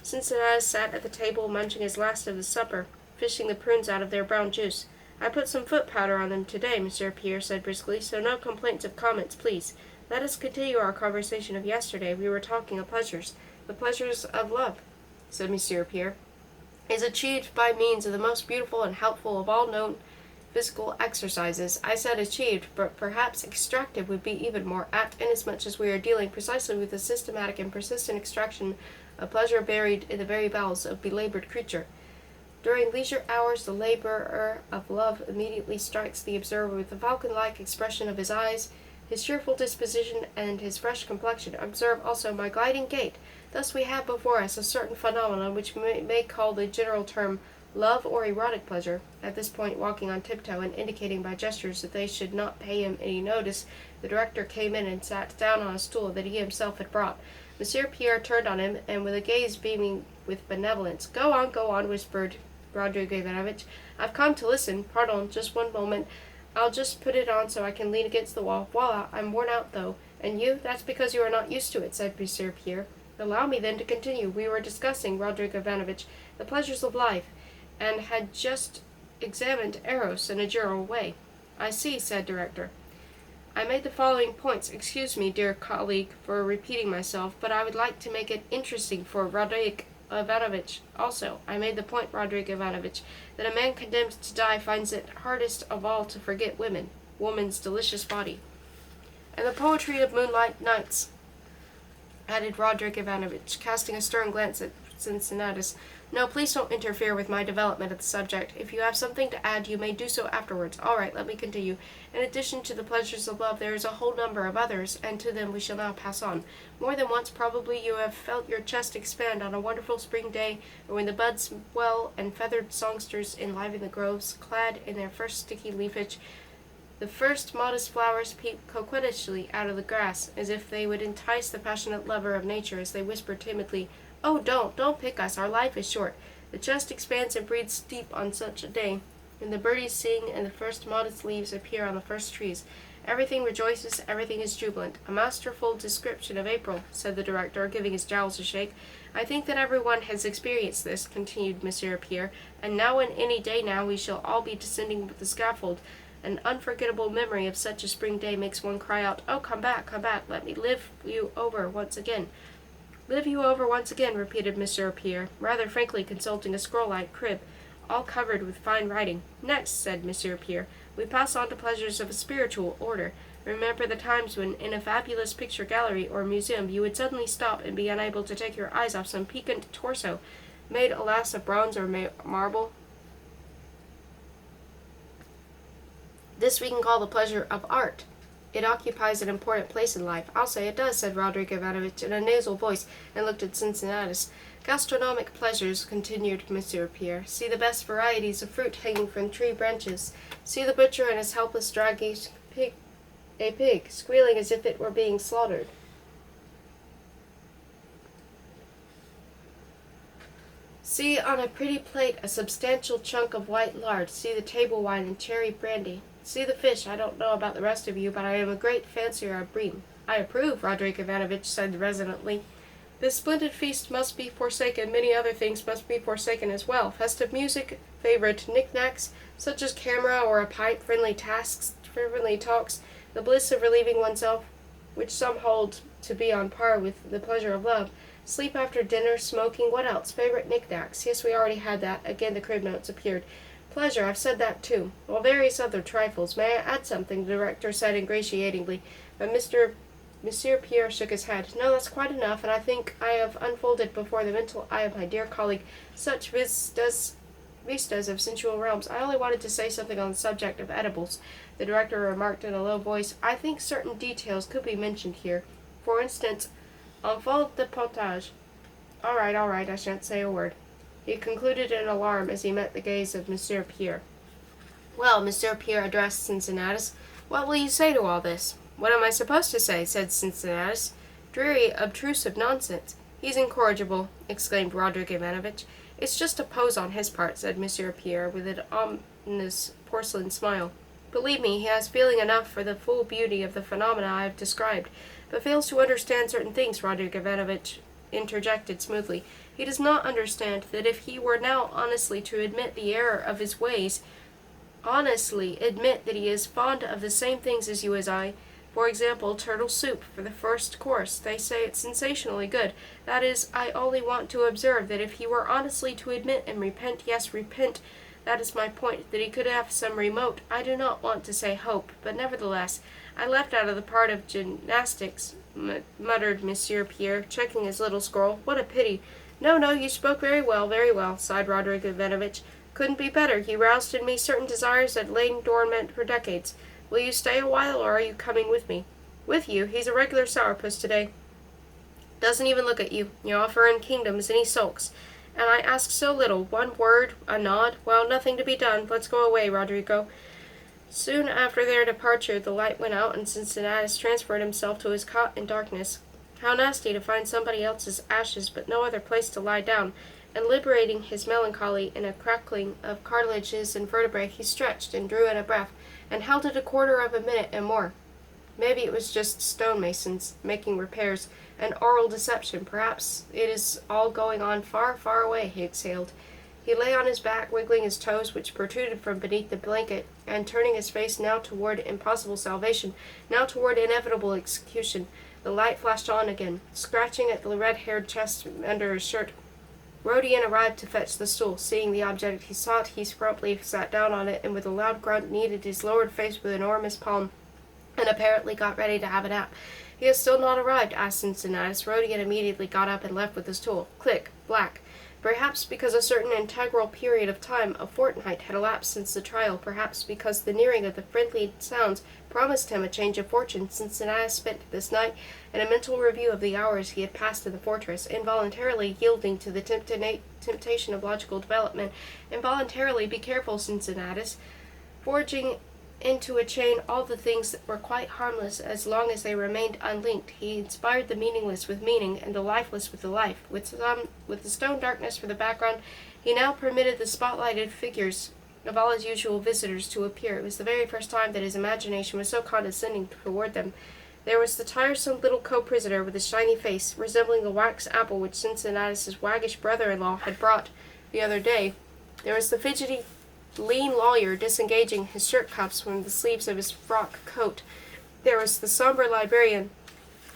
Cincinnatus sat at the table, munching his last of his supper, fishing the prunes out of their brown juice. "I put some foot powder on them today," Monsieur Pierre said briskly, "so no complaints of comments, please. Let us continue our conversation of yesterday. We were talking of pleasures." "The pleasures of love," said Monsieur Pierre, "is achieved by means of the most beautiful and helpful of all known physical exercises." "I said achieved, but perhaps extracted would be even more apt, inasmuch as we are dealing precisely with the systematic and persistent extraction of pleasure buried in the very bowels of belabored creature. During leisure hours, the laborer of love immediately strikes the observer with the falcon-like expression of his eyes, his cheerful disposition, and his fresh complexion. Observe also my gliding gait. Thus we have before us a certain phenomenon which we may call the general term love or erotic pleasure." At this point, walking on tiptoe and indicating by gestures that they should not pay him any notice, the director came in and sat down on a stool that he himself had brought. Monsieur Pierre turned on him, and with a gaze beaming with benevolence, go on," whispered Rodrigo Ivanovich. "I've come to listen. Pardon, just one moment. I'll just put it on so I can lean against the wall. Voila, I'm worn out, though. And you? That's because you are not used to it," said Monsieur Pierre. "Allow me, then, to continue. We were discussing, Rodrigo Ivanovich, the pleasures of life, and had just examined Eros in a general way." "I see," said director. "I made the following points. Excuse me, dear colleague, for repeating myself, but I would like to make it interesting for Rodrigo Ivanovich also. I made the point, Rodrigo Ivanovich, that a man condemned to die finds it hardest of all to forget woman's delicious body." "And the poetry of moonlight nights," added Rodrigo Ivanovich, casting a stern glance at Cincinnatus. "No, please don't interfere with my development of the subject. If you have something to add, you may do so afterwards. All right, let me continue. In addition to the pleasures of love, there is a whole number of others, and to them we shall now pass on. More than once, probably, you have felt your chest expand on a wonderful spring day, or when the buds swell and feathered songsters enliven the groves, clad in their first sticky leafage. The first modest flowers peep coquettishly out of the grass, as if they would entice the passionate lover of nature, as they whisper timidly, 'Oh, don't pick us, our life is short.' The chest expands and breathes deep on such a day, and the birdies sing, and the first modest leaves appear on the first trees. Everything rejoices, everything is jubilant. A masterful description of April," said the director, giving his jowls a shake. "I think that everyone has experienced this," continued Monsieur Pierre, "and now and any day now we shall all be descending with the scaffold. An unforgettable memory of such a spring day makes one cry out, 'Oh, come back, let me live you over once again.'" "Live you over once again," repeated Monsieur Pierre, rather frankly consulting a scroll-like crib, all covered with fine writing. "Next," said Monsieur Pierre, We pass on to pleasures of a spiritual order. Remember the times when, in a fabulous picture gallery or museum, you would suddenly stop and be unable to take your eyes off some piquant torso, made, alas, of bronze or marble? This we can call the pleasure of art. It occupies an important place in life. I'll say it does, said Roderick Ivanovich in a nasal voice, and looked at Cincinnatus. Gastronomic pleasures, continued Monsieur Pierre. See the best varieties of fruit hanging from tree branches. See the butcher and his helpless dragging a pig, squealing as if it were being slaughtered. See on a pretty plate a substantial chunk of white lard. See the table wine and cherry brandy. See the fish. I don't know about the rest of you, but I am a great fancier of bream. I approve, Roderick Ivanovich said resolutely. This splendid feast must be forsaken. Many other things must be forsaken as well. Festive music, favorite knickknacks, such as camera or a pipe, friendly talks, the bliss of relieving oneself, which some hold to be on par with the pleasure of love. Sleep after dinner, smoking, what else? Favorite knickknacks. Yes, we already had that. Again the crib notes appeared. Pleasure, I've said that too. Well, various other trifles. May I add something? The director said ingratiatingly, but Monsieur Pierre shook his head. No, that's quite enough, and I think I have unfolded before the mental eye of my dear colleague such vistas of sensual realms. I only wanted to say something on the subject of edibles. The director remarked in a low voice, I think certain details could be mentioned here. For instance, enfant de potage. All right, I shan't say a word. He concluded in alarm as he met the gaze of Monsieur Pierre. Well, Monsieur Pierre addressed Cincinnatus, what will you say to all this? What am I supposed to say? Said Cincinnatus. Dreary, obtrusive nonsense. He's incorrigible, exclaimed Roderick Ivanovich. It's just a pose on his part, said Monsieur Pierre with an ominous porcelain smile. Believe me, he has feeling enough for the full beauty of the phenomena I have described, but fails to understand certain things, Roderick Ivanovich interjected smoothly. He does not understand that if he were now honestly to admit the error of his ways, honestly admit that he is fond of the same things as you as I, for example, turtle soup for the first course, they say it's sensationally good. That is, I only want to observe that if he were honestly to admit and repent, yes, repent, that is my point, that he could have some remote, I do not want to say hope, but nevertheless, I left out of the part of gymnastics, muttered Monsieur Pierre, checking his little scroll. What a pity. No, you spoke very well, sighed Roderick Ivanovich. Couldn't be better. You roused in me certain desires that lain dormant for decades. Will you stay a while, or are you coming with me? With you? He's a regular sourpuss today. Doesn't even look at you. You offer him kingdoms, and he sulks. And I ask so little. One word, a nod. Well, nothing to be done. Let's go away, Roderigo. Soon after their departure, the light went out, and Cincinnatus transferred himself to his cot in darkness. How nasty to find somebody else's ashes, but no other place to lie down, and liberating his melancholy in a crackling of cartilages and vertebrae, he stretched and drew in a breath, and held it a quarter of a minute and more. Maybe it was just stonemasons making repairs, an oral deception. Perhaps it is all going on far, far away, he exhaled. He lay on his back, wiggling his toes, which protruded from beneath the blanket, and turning his face now toward impossible salvation, now toward inevitable execution. The light flashed on again, scratching at the red-haired chest under his shirt. Rodion arrived to fetch the stool. Seeing the object he sought, he promptly sat down on it, and with a loud grunt kneaded his lowered face with enormous palm, and apparently got ready to have a nap. He has still not arrived, asked Cincinnatus. Rodion immediately got up and left with the stool. Click, black. Perhaps because a certain integral period of time, a fortnight, had elapsed since the trial, perhaps because the nearing of the friendly sounds promised him a change of fortune, Cincinnatus spent this night in a mental review of the hours he had passed in the fortress, involuntarily yielding to the temptation of logical development, involuntarily, be careful, Cincinnatus, forging into a chain all the things that were quite harmless as long as they remained unlinked. He inspired the meaningless with meaning, and the lifeless with the life. With the stone darkness for the background, he now permitted the spotlighted figures of all his usual visitors to appear. It was the very first time that his imagination was so condescending toward them. There was the tiresome little co-prisoner with his shiny face, resembling the wax apple which Cincinnatus's waggish brother-in-law had brought the other day. There was the fidgety lean lawyer disengaging his shirt cuffs from the sleeves of his frock coat. There was the somber librarian,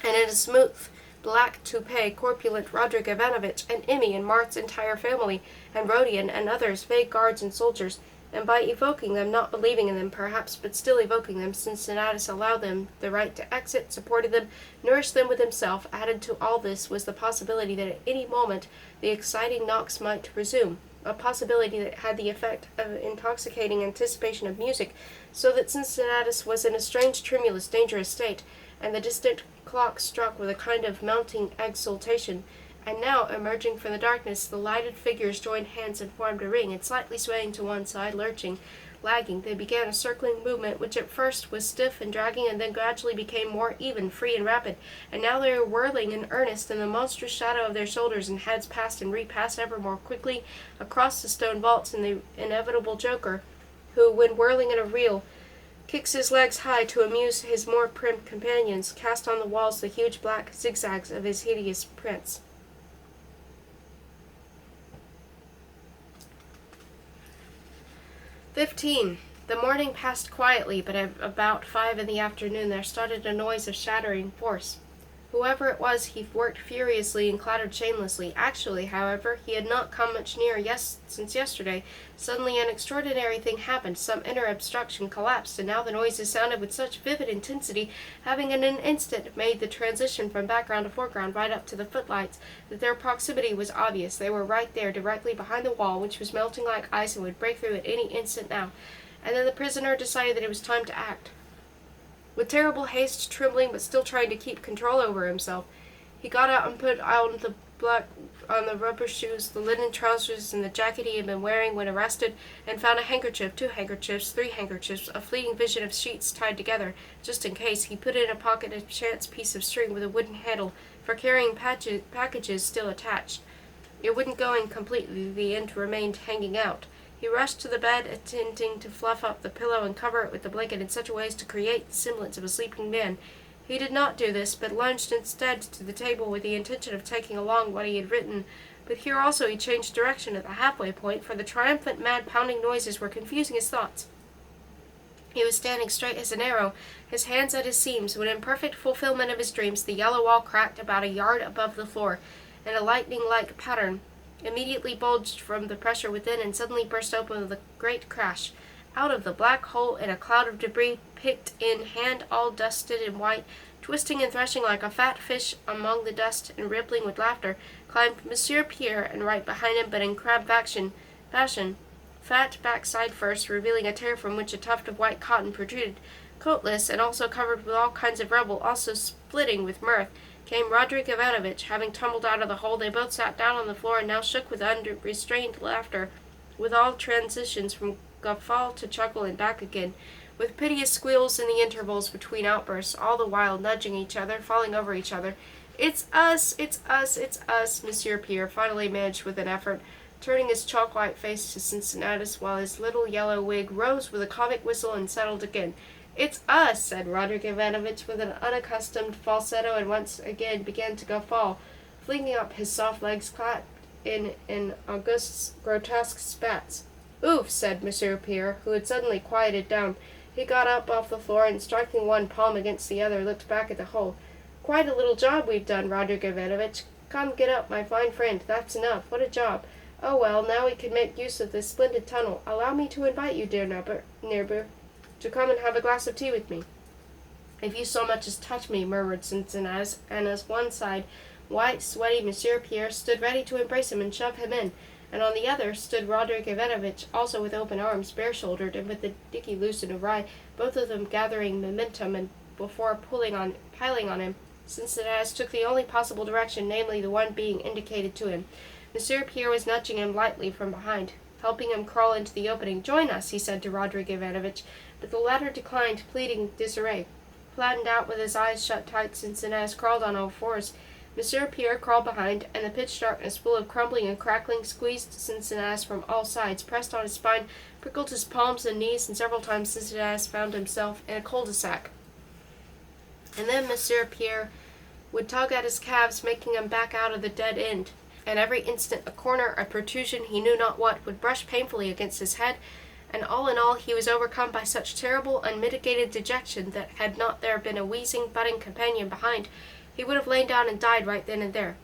and in a smooth black toupee, corpulent Roderick Ivanovich, and Emmy and Mart's entire family, and Rodion and others, vague guards and soldiers. and by evoking them, not believing in them perhaps, but still evoking them, Cincinnatus allowed them the right to exit, supported them, nourished them with himself. Added to all this was the possibility that at any moment the exciting knocks might resume, a possibility that had the effect of intoxicating anticipation of music, so that Cincinnatus was in a strange, tremulous, dangerous state, and the distant clock struck with a kind of mounting exultation. And now, emerging from the darkness, the lighted figures joined hands and formed a ring, and slightly swaying to one side, lurching, lagging, they began a circling movement which at first was stiff and dragging, and then gradually became more even, free, and rapid. And now they were whirling in earnest, and the monstrous shadow of their shoulders and heads passed and repassed ever more quickly across the stone vaults, and the inevitable joker, who, when whirling in a reel, kicks his legs high to amuse his more prim companions, cast on the walls the huge black zigzags of his hideous prince. 15. The morning passed quietly, but at about 5 in the afternoon there started a noise of shattering force. Whoever it was, he worked furiously and clattered shamelessly. Actually, however, he had not come much nearer since yesterday. Suddenly an extraordinary thing happened. Some inner obstruction collapsed, and now the noises sounded with such vivid intensity, having in an instant made the transition from background to foreground right up to the footlights, that their proximity was obvious. They were right there, directly behind the wall, which was melting like ice and would break through at any instant now. And then the prisoner decided that it was time to act. With terrible haste, trembling, but still trying to keep control over himself, he got out and put on the rubber shoes, the linen trousers, and the jacket he had been wearing when arrested, and found a handkerchief, 2 handkerchiefs, 3 handkerchiefs, a fleeting vision of sheets tied together. Just in case, he put in a pocket a chance piece of string with a wooden handle for carrying packages still attached. It wouldn't go in completely, the end remained hanging out. He rushed to the bed, attempting to fluff up the pillow and cover it with the blanket in such a way as to create the semblance of a sleeping man. He did not do this, but lunged instead to the table with the intention of taking along what he had written. But here also he changed direction at the halfway point, for the triumphant, mad, pounding noises were confusing his thoughts. He was standing straight as an arrow, his hands at his seams, when in perfect fulfillment of his dreams the yellow wall cracked about a yard above the floor, and a lightning-like pattern immediately bulged from the pressure within and suddenly burst open with a great crash. Out of the black hole, in a cloud of debris, picked in hand, all dusted and white, twisting and threshing like a fat fish among the dust and rippling with laughter, climbed Monsieur Pierre, and right behind him, but in crab fashion, fat backside first, revealing a tear from which a tuft of white cotton protruded, coatless, and also covered with all kinds of rubble, also splitting with mirth, came Roderick Ivanovich. Having tumbled out of the hole, they both sat down on the floor and now shook with unrestrained laughter, with all transitions from guffaw to chuckle and back again, with piteous squeals in the intervals between outbursts, all the while nudging each other, falling over each other. "It's us, it's us, it's us," Monsieur Pierre finally managed with an effort, turning his chalk-white face to Cincinnatus, while his little yellow wig rose with a comic whistle and settled again. "It's us," said Roderick Ivanovich with an unaccustomed falsetto, and once again began to guffaw, flinging up his soft legs clapped in Auguste's grotesque spats. "Oof," said Monsieur Pierre, who had suddenly quieted down. He got up off the floor and, striking one palm against the other, looked back at the hole. "Quite a little job we've done, Roderick Ivanovich. Come, get up, my fine friend. That's enough. What a job. Oh, well, now we can make use of this splendid tunnel. Allow me to invite you, dear neighbor, to come and have a glass of tea with me." "If you so much as touch me," murmured Cincinnatus, and as one side, white, sweaty Monsieur Pierre stood ready to embrace him and shove him in, and on the other stood Roderick Ivanovich, also with open arms, bare-shouldered, and with the dicky loose and awry, both of them gathering momentum, and before piling on him, Cincinnatus took the only possible direction, namely the one being indicated to him. Monsieur Pierre was nudging him lightly from behind, helping him crawl into the opening. "Join us," he said to Roderick Ivanovich, but the latter declined, pleading disarray. Flattened out with his eyes shut tight, Cincinnatus crawled on all fours. Monsieur Pierre crawled behind, and the pitch darkness, full of crumbling and crackling, squeezed Cincinnatus from all sides, pressed on his spine, prickled his palms and knees, and several times Cincinnatus found himself in a cul-de-sac. And then Monsieur Pierre would tug at his calves, making him back out of the dead end, and every instant a corner, a protrusion, he knew not what, would brush painfully against his head, and all in all he was overcome by such terrible, unmitigated dejection that had not there been a wheezing, budding companion behind, he would have lain down and died right then and there.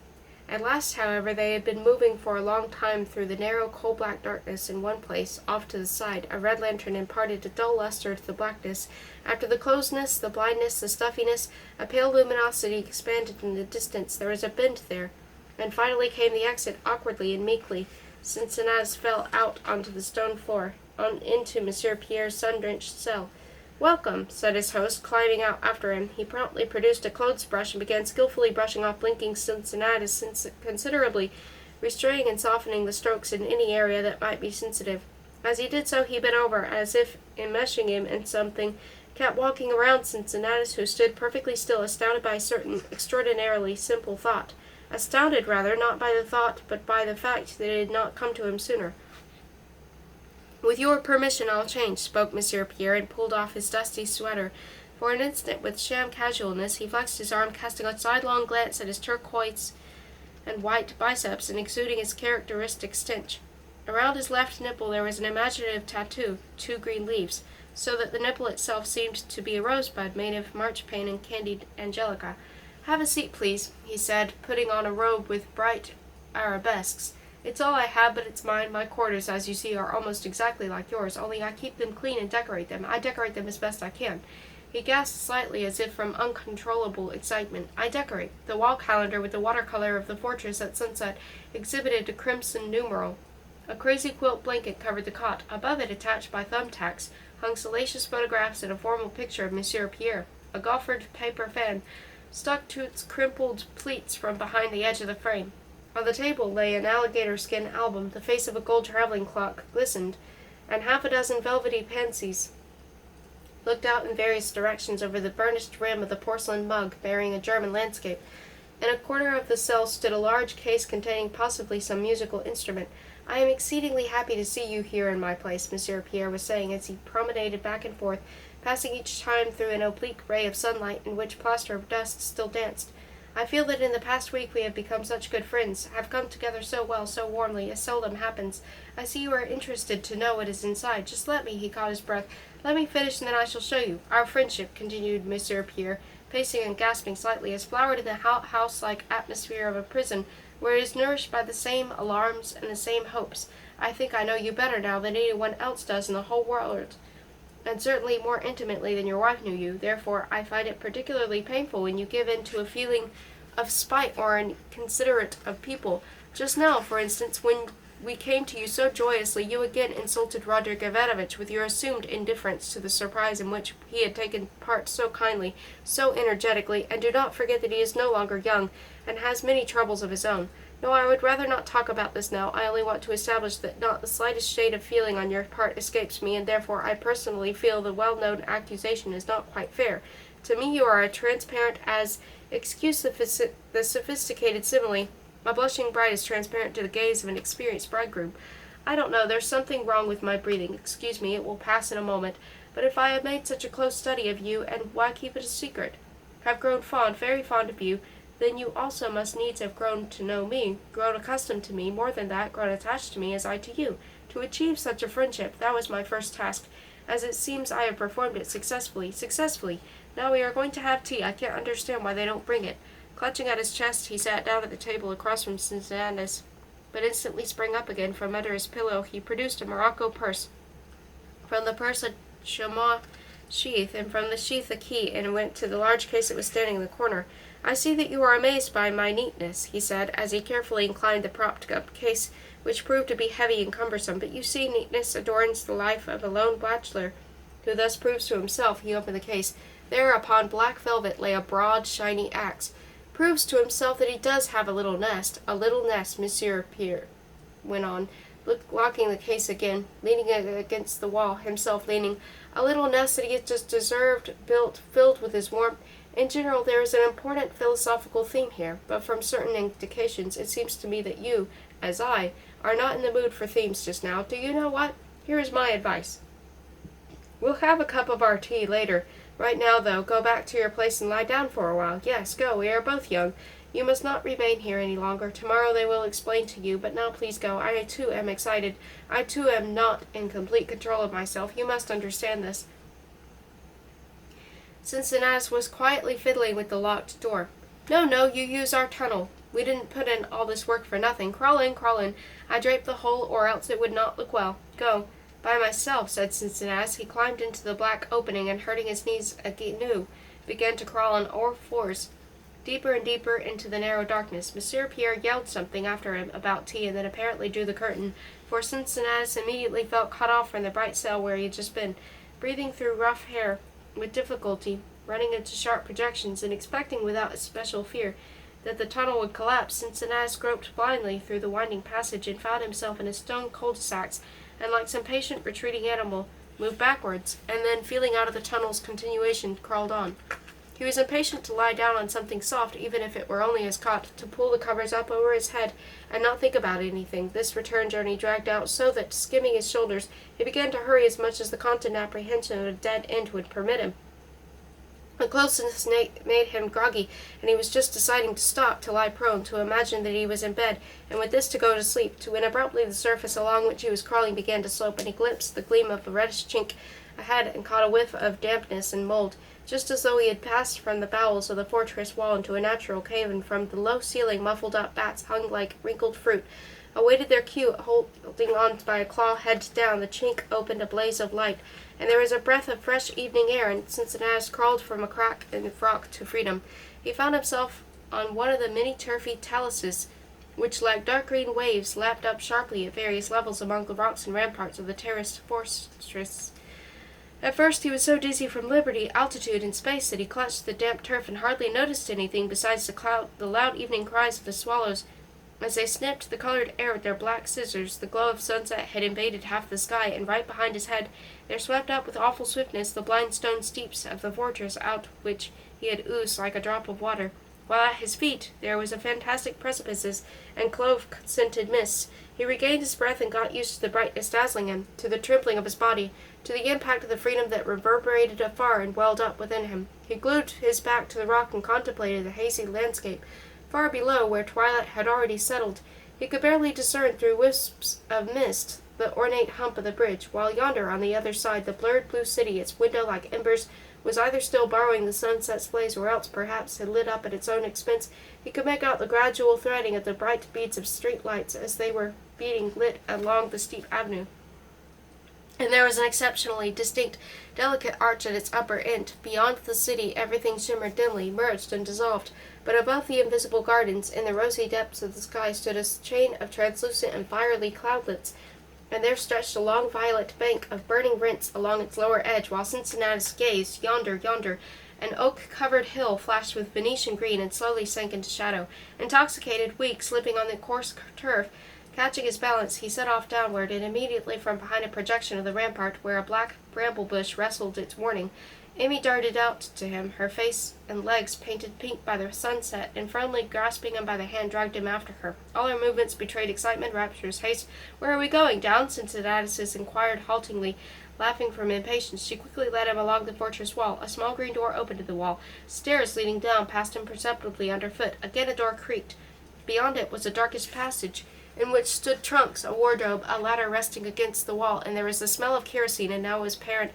At last, however, they had been moving for a long time through the narrow coal-black darkness. In one place, off to the side, a red lantern imparted a dull luster to the blackness. After the closeness, the blindness, the stuffiness, a pale luminosity expanded in the distance. There was a bend there, and finally came the exit, awkwardly and meekly. Cincinnatus fell out onto the stone floor, into Monsieur Pierre's sun-drenched cell. "Welcome," said his host, climbing out after him. He promptly produced a clothes-brush and began skillfully brushing off blinking Cincinnatus, considerably restraining and softening the strokes in any area that might be sensitive. As he did so, he bent over, as if enmeshing him in something, kept walking around Cincinnatus, who stood perfectly still, astounded by a certain extraordinarily simple thought. Astounded, rather, not by the thought, but by the fact that it had not come to him sooner. "With your permission, I'll change," spoke Monsieur Pierre, and pulled off his dusty sweater. For an instant, with sham casualness, he flexed his arm, casting a sidelong glance at his turquoise and white biceps, and exuding his characteristic stench. Around his left nipple there was an imaginative tattoo, 2 green leaves, so that the nipple itself seemed to be a rosebud made of marchpane and candied angelica. "Have a seat, please," he said, putting on a robe with bright arabesques. "It's all I have, but it's mine. My quarters, as you see, are almost exactly like yours, only I keep them clean and decorate them. I decorate them as best I can." He gasped slightly as if from uncontrollable excitement. "I decorate." The wall calendar with the watercolor of the fortress at sunset exhibited a crimson numeral. A crazy quilt blanket covered the cot. Above it, attached by thumbtacks, hung salacious photographs and a formal picture of Monsieur Pierre. A goffered paper fan stuck to its crimpled pleats from behind the edge of the frame. On the table lay an alligator-skin album. The face of a gold traveling clock glistened, and half a dozen velvety pansies looked out in various directions over the burnished rim of the porcelain mug bearing a German landscape. In a corner of the cell stood a large case containing possibly some musical instrument. "I am exceedingly happy to see you here in my place," Monsieur Pierre was saying as he promenaded back and forth, passing each time through an oblique ray of sunlight in which plaster of dust still danced. "I feel that in the past week we have become such good friends, have come together so well, so warmly, as seldom happens. I see you are interested to know what is inside. Just let me," he caught his breath, "let me finish and then I shall show you. Our friendship," continued Monsieur Pierre, pacing and gasping slightly, "is flowered in the house-like atmosphere of a prison, where it is nourished by the same alarms and the same hopes. I think I know you better now than anyone else does in the whole world, and certainly more intimately than your wife knew you. Therefore, I find it particularly painful when you give in to a feeling of spite or inconsiderate of people. Just now, for instance, when we came to you so joyously, you again insulted Roderick Ivanovich with your assumed indifference to the surprise in which he had taken part so kindly, so energetically, and do not forget that he is no longer young, and has many troubles of his own. No, I would rather not talk about this now. I only want to establish that not the slightest shade of feeling on your part escapes me, and therefore I personally feel the well-known accusation is not quite fair. To me you are as transparent as, excuse the sophisticated simile, a blushing bride is transparent to the gaze of an experienced bridegroom. I don't know, there's something wrong with my breathing. Excuse me, it will pass in a moment. But if I have made such a close study of you, and why keep it a secret? Have grown fond, very fond of you, then you also must needs have grown to know me, grown accustomed to me, more than that, grown attached to me as I to you. To achieve such a friendship, that was my first task. As it seems, I have performed it successfully. Now we are going to have tea. I can't understand why they don't bring it." Clutching at his chest, he sat down at the table across from Cincinnatus, but instantly sprang up again. From under his pillow he produced a morocco purse. From the purse a chamois sheath, and from the sheath a key, and went to the large case that was standing in the corner. "I see that you are amazed by my neatness," he said, as he carefully inclined the propped-up case, which proved to be heavy and cumbersome. "But you see, neatness adorns the life of a lone bachelor, who thus proves to himself." He opened the case. There, upon black velvet, lay a broad, shiny axe. "Proves to himself that he does have a little nest, Monsieur Pierre went on, locking the case again, leaning it against the wall, himself leaning. "A little nest that he has just deserved, built, filled with his warmth. In general, there is an important philosophical theme here, but from certain indications, it seems to me that you, as I, are not in the mood for themes just now. Do you know what? Here is my advice. We'll have a cup of our tea later. Right now, though, go back to your place and lie down for a while. Yes, go. We are both young. You must not remain here any longer. Tomorrow they will explain to you, but now please go. I, too, am excited. I, too, am not in complete control of myself. You must understand this." Cincinnatus was quietly fiddling with the locked door. "No, you use our tunnel. We didn't put in all this work for nothing. Crawl in, crawl in. I draped the hole, or else it would not look well. Go. By myself, said Cincinnatus. He climbed into the black opening, and hurting his knees anew, began to crawl on all fours, deeper and deeper into the narrow darkness. Monsieur Pierre yelled something after him about tea, and then apparently drew the curtain, for Cincinnatus immediately felt cut off from the bright cell where he had just been, breathing through rough hair with difficulty, running into sharp projections, and expecting without especial fear that the tunnel would collapse. Cincinnatus groped blindly through the winding passage and found himself in a stone cul-de-sac, and like some patient retreating animal, moved backwards, and then, feeling out of the tunnel's continuation, crawled on. He was impatient to lie down on something soft, even if it were only his cot, to pull the covers up over his head, and not think about anything. This return journey dragged out so that, skimming his shoulders, he began to hurry as much as the constant apprehension of a dead end would permit him. The closeness made him groggy, and he was just deciding to stop, to lie prone, to imagine that he was in bed, and with this to go to sleep, when abruptly the surface along which he was crawling began to slope, and he glimpsed the gleam of a reddish chink ahead and caught a whiff of dampness and mold, just as though he had passed from the bowels of the fortress wall into a natural cave, and from the low ceiling muffled-up bats hung like wrinkled fruit, awaited their cue, holding on by a claw head down. The chink opened a blaze of light, and there was a breath of fresh evening air, and Cincinnatus crawled from a crack in the frock to freedom. He found himself on one of the many turfy taluses, which, like dark green waves, lapped up sharply at various levels among the rocks and ramparts of the terraced fortress. At first he was so dizzy from liberty, altitude, and space that he clutched the damp turf and hardly noticed anything besides the loud evening cries of the swallows as they snipped the colored air with their black scissors. The glow of sunset had invaded half the sky, and right behind his head there swept up with awful swiftness the blind stone steeps of the fortress, out which he had oozed like a drop of water, while at his feet there was a fantastic precipices and clove-scented mists. He regained his breath and got used to the brightness dazzling him, to the trembling of his body, to the impact of the freedom that reverberated afar and welled up within him. He glued his back to the rock and contemplated the hazy landscape. Far below, where twilight had already settled, he could barely discern through wisps of mist the ornate hump of the bridge, while yonder, on the other side, the blurred blue city, its window like embers, was either still borrowing the sunset's blaze, or else, perhaps, had lit up at its own expense. He could make out the gradual threading of the bright beads of street lights as they were being lit along the steep avenue. And there was an exceptionally distinct, delicate arch at its upper end. Beyond the city everything shimmered dimly, merged and dissolved, but above the invisible gardens, in the rosy depths of the sky, stood a chain of translucent and fiery cloudlets, and there stretched a long violet bank of burning rents along its lower edge, while Cincinnatus gazed. Yonder, an oak-covered hill flashed with Venetian green and slowly sank into shadow. Intoxicated, weak, slipping on the coarse turf, catching his balance, he set off downward, and immediately from behind a projection of the rampart, where a black bramble bush wrestled its warning, Amy darted out to him, her face and legs painted pink by the sunset, and firmly grasping him by the hand, dragged him after her. All her movements betrayed excitement, rapturous haste. "Where are we going? Down?" Cincinnatus inquired haltingly, laughing from impatience. She quickly led him along the fortress wall. A small green door opened in the wall. Stairs leading down passed imperceptibly underfoot. Again a door creaked. Beyond it was a darkish passage, in which stood trunks, a wardrobe, a ladder resting against the wall, and there was the smell of kerosene, and now it was apparent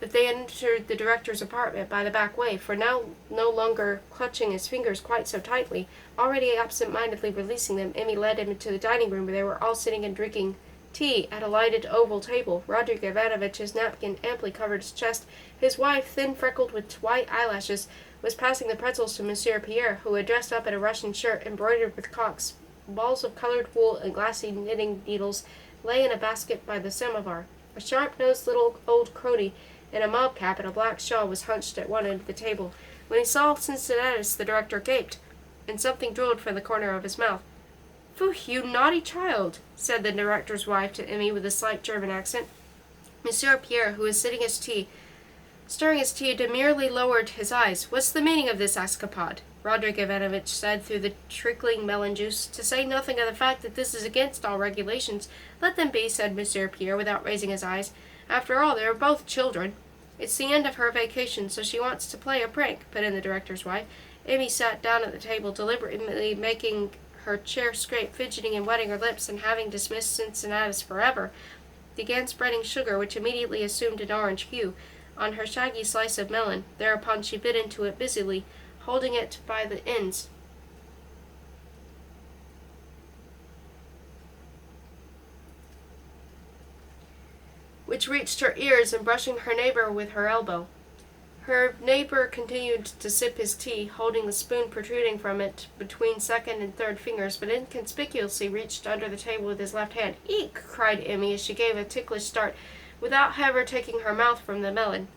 that they had entered the director's apartment by the back way, for now, no longer clutching his fingers quite so tightly, already absent-mindedly releasing them, Emmy led him into the dining room, where they were all sitting and drinking tea at a lighted oval table. Roderick Ivanovich's napkin amply covered his chest. His wife, thin, freckled, with white eyelashes, was passing the pretzels to Monsieur Pierre, who had dressed up in a Russian shirt embroidered with cocks. Balls of colored wool and glassy knitting needles lay in a basket by the samovar. A sharp-nosed little old crony in a mob cap and a black shawl was hunched at one end of the table. When he saw Cincinnatus, the director gaped, and something drooled from the corner of his mouth. "Phew, you naughty child," said the director's wife to Emmy with a slight German accent. Monsieur Pierre, who was stirring his tea, demurely lowered his eyes. "What's the meaning of this escapade?" Roderick Ivanovich said through the trickling melon juice, "to say nothing of the fact that this is against all regulations." "Let them be," said Monsieur Pierre, without raising his eyes. "After all, they are both children." "It's the end of her vacation, so she wants to play a prank," put in the director's wife. Emmy sat down at the table, deliberately making her chair scrape, fidgeting and wetting her lips, and having dismissed Cincinnatus forever, began spreading sugar, which immediately assumed an orange hue, on her shaggy slice of melon. Thereupon she bit into it busily, holding it by the ends. which reached her ears, and brushing her neighbor with her elbow. Her neighbor continued to sip his tea, holding the spoon protruding from it between second and third fingers, but inconspicuously reached under the table with his left hand. "Eek!" cried Emmy as she gave a ticklish start, without however taking her mouth from the melon.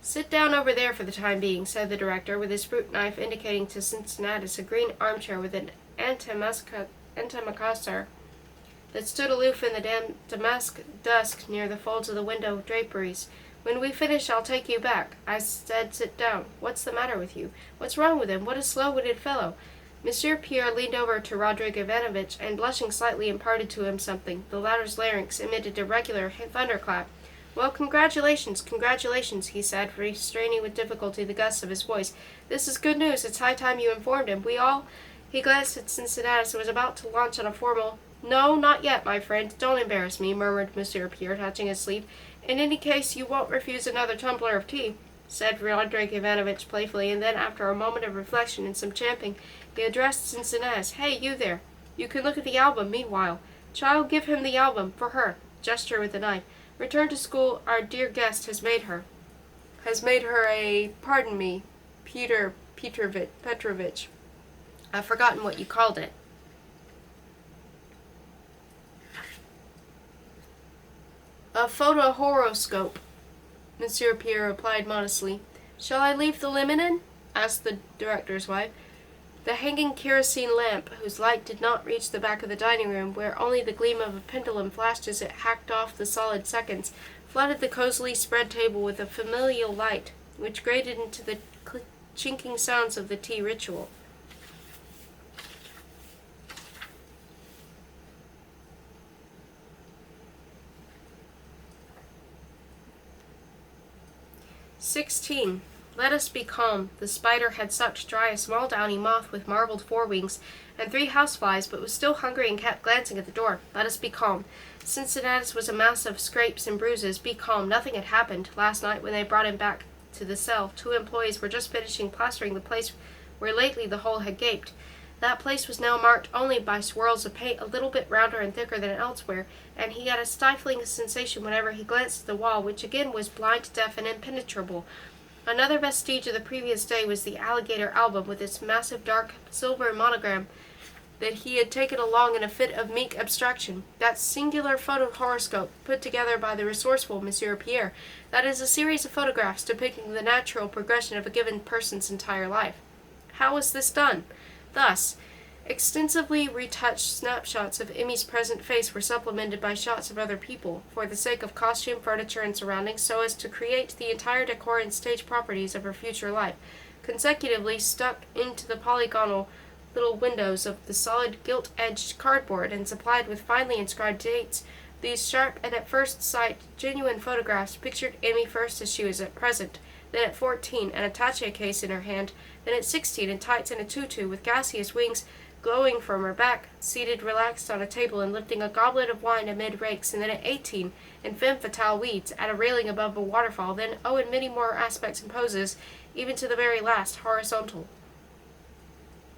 "Sit down over there for the time being," said the director, with his fruit knife indicating to Cincinnatus a green armchair with an antimacassar that stood aloof in the damask dusk near the folds of the window draperies. "When we finish, I'll take you back. I said sit down. What's the matter with you? What's wrong with him? What a slow-witted fellow!" Monsieur Pierre leaned over to Roderick Ivanovich, and blushing slightly imparted to him something. The latter's larynx emitted a regular thunderclap. "Well, congratulations, congratulations," he said, restraining with difficulty the gusts of his voice. "This is good news. It's high time you informed him. He glanced at Cincinnatus and was about to launch on a formal— "No, not yet, my friend. Don't embarrass me," murmured Monsieur Pierre, touching his sleeve. "In any case, you won't refuse another tumbler of tea," said Roderick Ivanovich playfully, and then, after a moment of reflection and some champing, he addressed Cincinnatus. "Hey, you there! You can look at the album meanwhile. Child, give him the album, for her," gesture with the knife. "Return to school. Our dear guest has made her a— pardon me, Petrovich. I've forgotten what you called it." "A photohoroscope," Monsieur Pierre replied modestly. "Shall I leave the lemon?" asked the director's wife. The hanging kerosene lamp, whose light did not reach the back of the dining room, where only the gleam of a pendulum flashed as it hacked off the solid seconds, flooded the cosily spread table with a familial light, which grated into the chinking sounds of the tea ritual. "16. Let us be calm." The spider had sucked dry a small downy moth with marbled forewings and 3 houseflies, but was still hungry and kept glancing at the door. "Let us be calm." Cincinnatus was a mass of scrapes and bruises. Be calm. Nothing had happened. Last night, when they brought him back to the cell, 2 employees were just finishing plastering the place where lately the hole had gaped. That place was now marked only by swirls of paint a little bit rounder and thicker than elsewhere, and he had a stifling sensation whenever he glanced at the wall, which again was blind, deaf, and impenetrable. Another vestige of the previous day was the alligator album with its massive dark silver monogram that he had taken along in a fit of meek abstraction. That singular photohoroscope put together by the resourceful Monsieur Pierre, that is a series of photographs depicting the natural progression of a given person's entire life. How was this done? Thus: extensively retouched snapshots of Emmy's present face were supplemented by shots of other people, for the sake of costume, furniture, and surroundings, so as to create the entire decor and stage properties of her future life, consecutively stuck into the polygonal little windows of the solid gilt-edged cardboard and supplied with finely inscribed dates. These sharp and at first sight genuine photographs pictured Emmy first as she was at present, then at 14, an attaché case in her hand, then at 16, in tights and a tutu, with gaseous wings glowing from her back, seated relaxed on a table and lifting a goblet of wine amid rakes, and then at 18, in femme fatale weeds, at a railing above a waterfall, then, in many more aspects and poses, even to the very last, horizontal.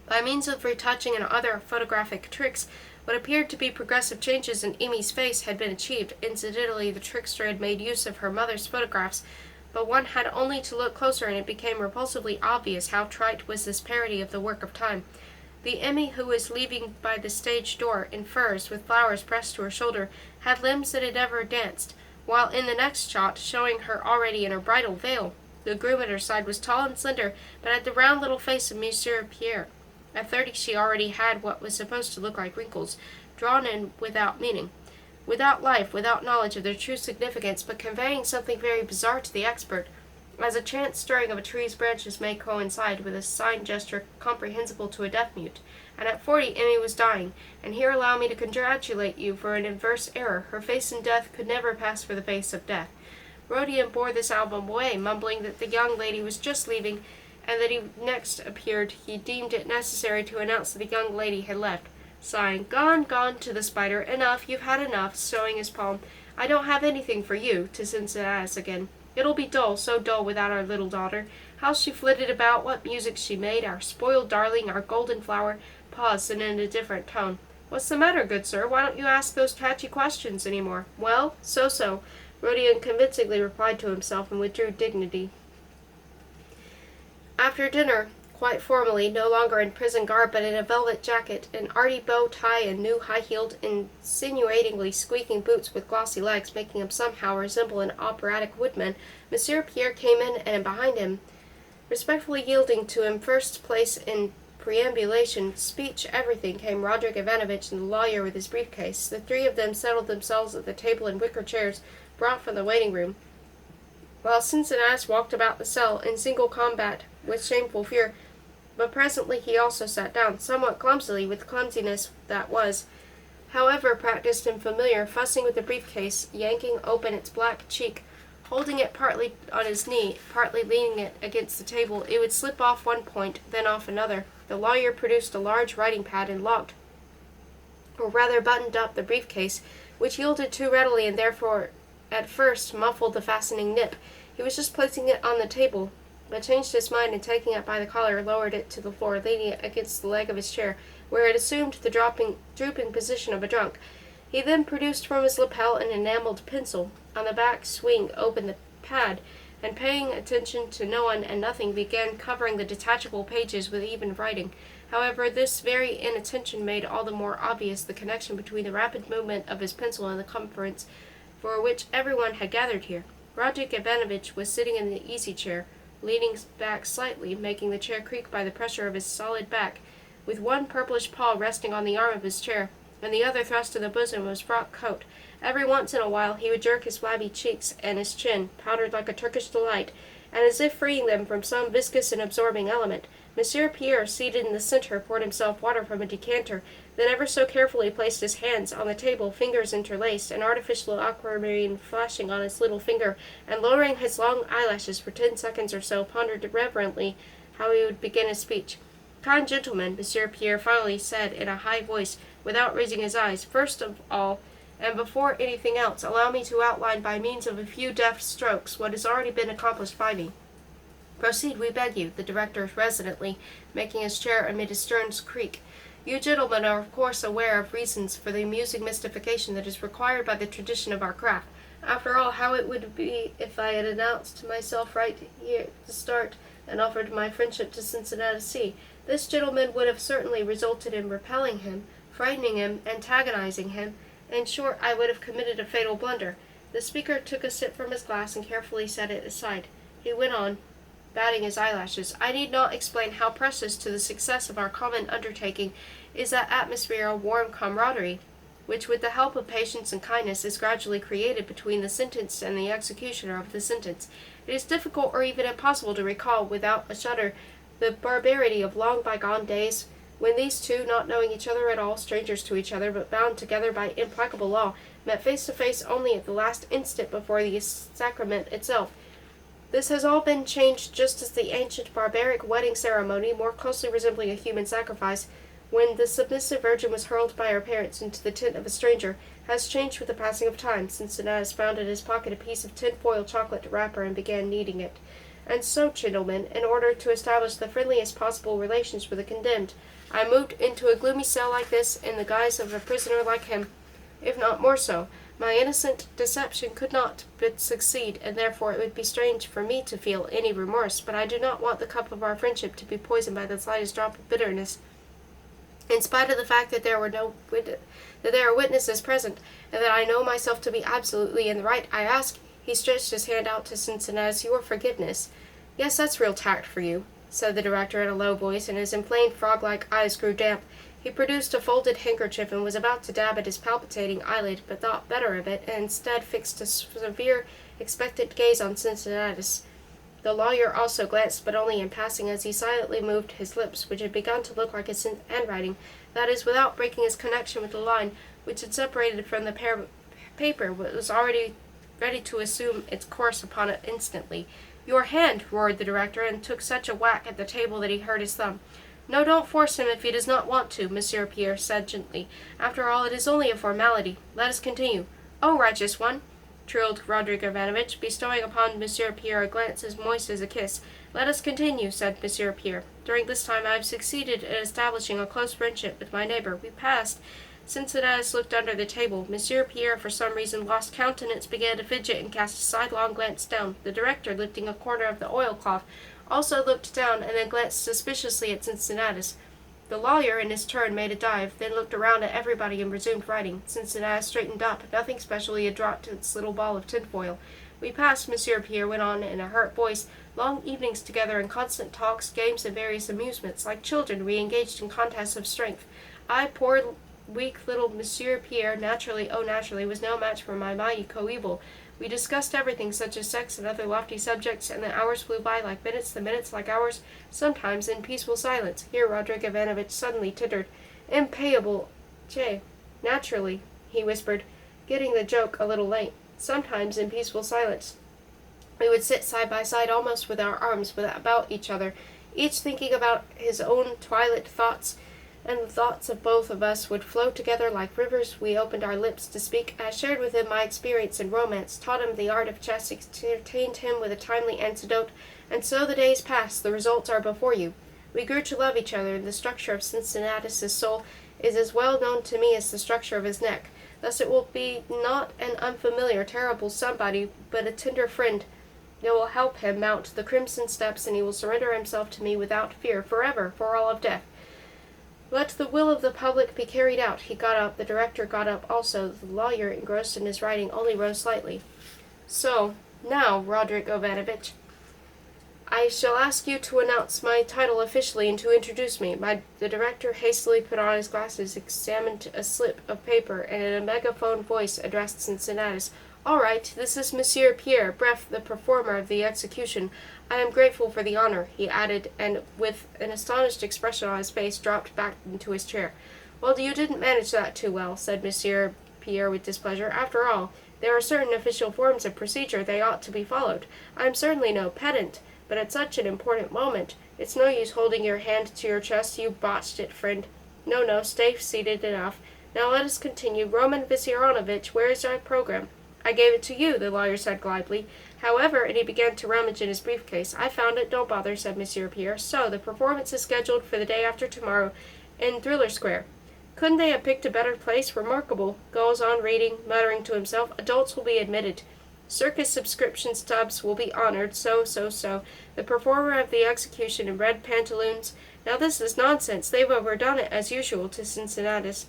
By means of retouching and other photographic tricks, what appeared to be progressive changes in Emmy's face had been achieved. Incidentally, the trickster had made use of her mother's photographs, but one had only to look closer and it became repulsively obvious how trite was this parody of the work of time. The Emmy who was leaving by the stage door, in furs, with flowers pressed to her shoulder, had limbs that had never danced, while in the next shot, showing her already in her bridal veil, the groom at her side was tall and slender, but had the round little face of Monsieur Pierre. At 30 she already had what was supposed to look like wrinkles, drawn in without meaning, without life, without knowledge of their true significance, but conveying something very bizarre to the expert, as a chance stirring of a tree's branches may coincide with a sign gesture comprehensible to a deaf-mute. And at 40 Emmy was dying, and here allow me to congratulate you for an inverse error. Her face in death could never pass for the face of death. Rodion bore this album away, mumbling that the young lady was just leaving, and that he next appeared he deemed it necessary to announce that the young lady had left. Sighing, "Gone, gone," to the spider. "Enough, you've had enough," showing his palm. "I don't have anything for you," to Cincinnatus again. It'll be dull, so dull without our little daughter. How she flitted about, what music she made, our spoiled darling, our golden flower. Paused, and in a different tone. What's the matter, good sir? Why don't you ask those catchy questions any more? Well, so. Rodion convincingly replied to himself and withdrew dignity. After dinner, quite formally, no longer in prison garb but in a velvet jacket, an arty bow tie, and new high-heeled, insinuatingly squeaking boots with glossy legs, making him somehow resemble an operatic woodman, Monsieur Pierre came in, and behind him, respectfully yielding to him first place in preambulation, speech, everything, came Roderick Ivanovich and the lawyer with his briefcase. The three of them settled themselves at the table in wicker chairs brought from the waiting room, while Cincinnatus walked about the cell in single combat with shameful fear. But presently he also sat down, somewhat clumsily, with clumsiness that was, however, practiced and familiar, fussing with the briefcase, yanking open its black cheek, holding it partly on his knee, partly leaning it against the table. It would slip off one point, then off another. The lawyer produced a large writing pad and locked, or rather buttoned up, the briefcase, which yielded too readily and therefore at first muffled the fastening nip. He was just placing it on the table, but changed his mind and taking it by the collar, lowered it to the floor, leaning it against the leg of his chair, where it assumed the drooping position of a trunk. He then produced from his lapel an enameled pencil. On the back swing opened the pad, and paying attention to no one and nothing, began covering the detachable pages with even writing. However, this very inattention made all the more obvious the connection between the rapid movement of his pencil and the conference for which everyone had gathered here. Roderick Ivanovich was sitting in the easy-chair, leaning back slightly, making the chair creak by the pressure of his solid back, with one purplish paw resting on the arm of his chair, and the other thrust in the bosom of his frock coat. Every once in a while he would jerk his flabby cheeks and his chin, powdered like a Turkish delight, and as if freeing them from some viscous and absorbing element. Monsieur Pierre, seated in the center, poured himself water from a decanter, then ever so carefully placed his hands on the table, fingers interlaced, an artificial aquamarine flashing on his little finger, and lowering his long eyelashes for 10 seconds or so, pondered reverently how he would begin his speech. "Kind gentlemen," Monsieur Pierre finally said in a high voice, without raising his eyes, "first of all, and before anything else, allow me to outline by means of a few deft strokes what has already been accomplished by me." "Proceed, we beg you," the director resolutely, making his chair amid a stern creak. "You gentlemen are of course aware of reasons for the amusing mystification that is required by the tradition of our craft. After all, how it would be if I had announced myself right here at the start and offered my friendship to Cincinnatus C. This gentleman would have certainly resulted in repelling him, frightening him, antagonizing him. In short, I would have committed a fatal blunder." The speaker took a sip from his glass and carefully set it aside. He went on, batting his eyelashes. "I need not explain how precious to the success of our common undertaking is that atmosphere of warm camaraderie, which, with the help of patience and kindness, is gradually created between the sentenced and the executioner of the sentence. It is difficult or even impossible to recall, without a shudder, the barbarity of long bygone days, when these two, not knowing each other at all, strangers to each other, but bound together by implacable law, met face to face only at the last instant before the sacrament itself. This has all been changed just as the ancient barbaric wedding ceremony, more closely resembling a human sacrifice, when the submissive virgin was hurled by her parents into the tent of a stranger, has changed with the passing of time." Cincinnatus found in his pocket a piece of tin-foil chocolate wrapper and began kneading it. "And so, gentlemen, in order to establish the friendliest possible relations with the condemned, I moved into a gloomy cell like this in the guise of a prisoner like him, if not more so. My innocent deception could not but succeed, and therefore it would be strange for me to feel any remorse, but I do not want the cup of our friendship to be poisoned by the slightest drop of bitterness. In spite of the fact that there are witnesses present, and that I know myself to be absolutely in the right, I ask," he stretched his hand out to Cincinnatus, "your forgiveness." "Yes, that's real tact for you," said the director in a low voice, and his inflamed frog-like eyes grew damp. He produced a folded handkerchief and was about to dab at his palpitating eyelid, but thought better of it, and instead fixed a severe, expectant gaze on Cincinnatus. The lawyer also glanced, but only in passing, as he silently moved his lips, which had begun to look like his handwriting, that is, without breaking his connection with the line which had separated from the paper, but was already ready to assume its course upon it instantly. "Your hand!" roared the director, and took such a whack at the table that he hurt his thumb. "No, don't force him if he does not want to," Monsieur Pierre said gently. "After all, it is only a formality. Let us continue." "Oh, righteous one!" trilled Roderick Ivanovich, bestowing upon Monsieur Pierre a glance as moist as a kiss. "Let us continue," said Monsieur Pierre. "During this time I have succeeded in establishing a close friendship with my neighbor. We passed. Cincinnatus looked under the table. Monsieur Pierre, for some reason lost countenance, began to fidget and cast a sidelong glance down. The director, lifting a corner of the oilcloth, also looked down and then glanced suspiciously at Cincinnatus. The lawyer, in his turn, made a dive, then looked around at everybody and resumed writing. Cincinnatus straightened up. Nothing special. He had dropped its little ball of tinfoil. "We passed," Monsieur Pierre went on in a hurt voice, "long evenings together in constant talks, games, and various amusements. Like children, we engaged in contests of strength. I, poor weak little Monsieur Pierre, naturally was no match for my mighty coeval. We discussed everything, such as sex and other lofty subjects, and the hours flew by like minutes, the minutes like hours, sometimes in peaceful silence." Here Roderick Ivanovich suddenly tittered. "Impayable, naturally," he whispered, getting the joke a little late. "Sometimes in peaceful silence. We would sit side by side, almost with our arms about each other, each thinking about his own twilight thoughts, and the thoughts of both of us would flow together like rivers. We opened our lips to speak. I shared with him my experience in romance, taught him the art of chess, entertained him with a timely antidote, and so the days passed. The results are before you. We grew to love each other, and the structure of Cincinnatus's soul is as well known to me as the structure of his neck. Thus it will be not an unfamiliar, terrible somebody, but a tender friend that will help him mount the crimson steps, and he will surrender himself to me without fear, forever, for all of death. Let the will of the public be carried out." He got up. The director got up also. The lawyer, engrossed in his writing, only rose slightly. "So, now, Roderick Ivanovich, I shall ask you to announce my title officially and to introduce me." The director hastily put on his glasses, examined a slip of paper, and in a megaphone voice addressed Cincinnatus. "All right, this is Monsieur Pierre, bref, the performer of the execution. I am grateful for the honor," he added, and with an astonished expression on his face, dropped back into his chair. "Well, you didn't manage that too well," said Monsieur Pierre with displeasure. "After all, there are certain official forms of procedure. They ought to be followed. I am certainly no pedant, but at such an important moment, it's no use holding your hand to your chest. You botched it, friend. No, stay seated enough. Now let us continue. Roman Vissarionovitch, where is your program?" "I gave it to you," the lawyer said glibly. "However," and he began to rummage in his briefcase. "I found it. Don't bother," said Monsieur Pierre. "So, the performance is scheduled for the day after tomorrow in Thriller Square. Couldn't they have picked a better place? Remarkable." Goes on reading, muttering to himself. "Adults will be admitted. Circus subscription stubs will be honored. So. The performer of the execution in red pantaloons. Now this is nonsense. They've overdone it, as usual," to Cincinnatus.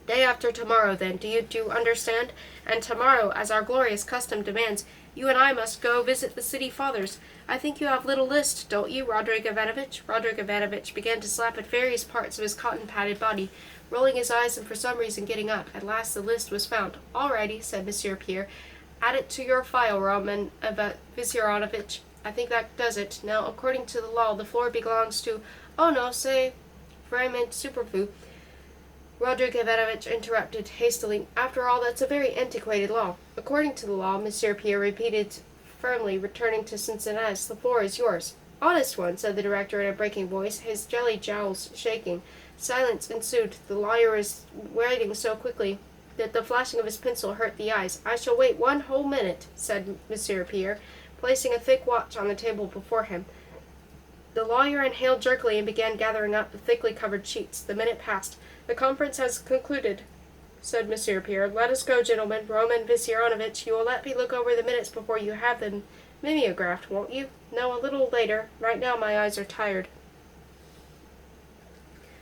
"Day after tomorrow, then. Do you understand? And tomorrow, as our glorious custom demands, you and I must go visit the city fathers. I think you have little list, don't you, Roderick Ivanovich?" Roderick Ivanovich began to slap at various parts of his cotton-padded body, rolling his eyes and for some reason getting up. At last the list was found. "All righty," said Monsieur Pierre. "Add it to your file, Roman Vissarionovitch. I think that does it. Now, according to the law, the floor belongs to—" "Oh no, c'est vraiment superflu," Roderick Ivanovich interrupted hastily. "After all, that's a very antiquated law." "According to the law," Monsieur Pierre repeated firmly, returning to Cincinnatus, "the floor is yours." "Honest one," said the director in a breaking voice, his jelly jowls shaking. Silence ensued. The lawyer was writing so quickly that the flashing of his pencil hurt the eyes. "I shall wait 1 whole minute," said Monsieur Pierre, placing a thick watch on the table before him. The lawyer inhaled jerkily and began gathering up the thickly covered sheets. The minute passed. "The conference has concluded," said Monsieur Pierre. "Let us go, gentlemen. Roman Vissarionovitch, you will let me look over the minutes before you have them mimeographed, won't you?" "No, a little later. Right now my eyes are tired."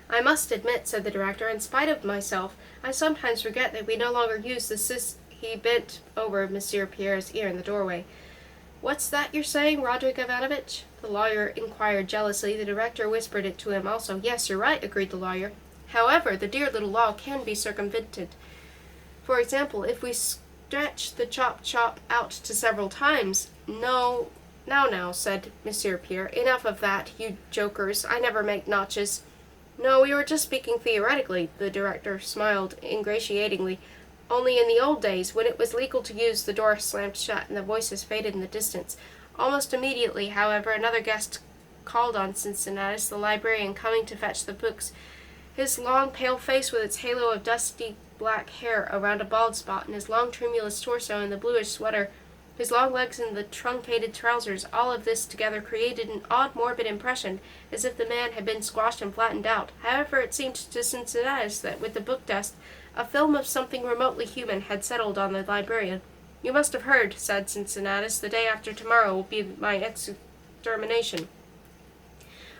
"I must admit," said the director, "in spite of myself, I sometimes regret that we no longer use the He bent over Monsieur Pierre's ear in the doorway. "What's that you're saying, Roderick Ivanovich?" the lawyer inquired jealously. The director whispered it to him also. "Yes, you're right," agreed the lawyer. "However, the dear little law can be circumvented. For example, if we stretch the chop out to several times—" "No, now," said Monsieur Pierre. "Enough of that, you jokers. I never make notches." "No, we were just speaking theoretically," the director smiled ingratiatingly. "Only in the old days, when it was legal to use, the door slammed shut and the voices faded in the distance. Almost immediately, however, another guest called on Cincinnatus, the librarian, coming to fetch the books His long, pale face with its halo of dusty black hair around a bald spot, and his long, tremulous torso in the bluish sweater, his long legs in the truncated trousers, all of this together created an odd, morbid impression, as if the man had been squashed and flattened out. However, it seemed to Cincinnatus that with the book dust, a film of something remotely human had settled on the librarian. "You must have heard," said Cincinnatus, "the day after tomorrow will be my extermination.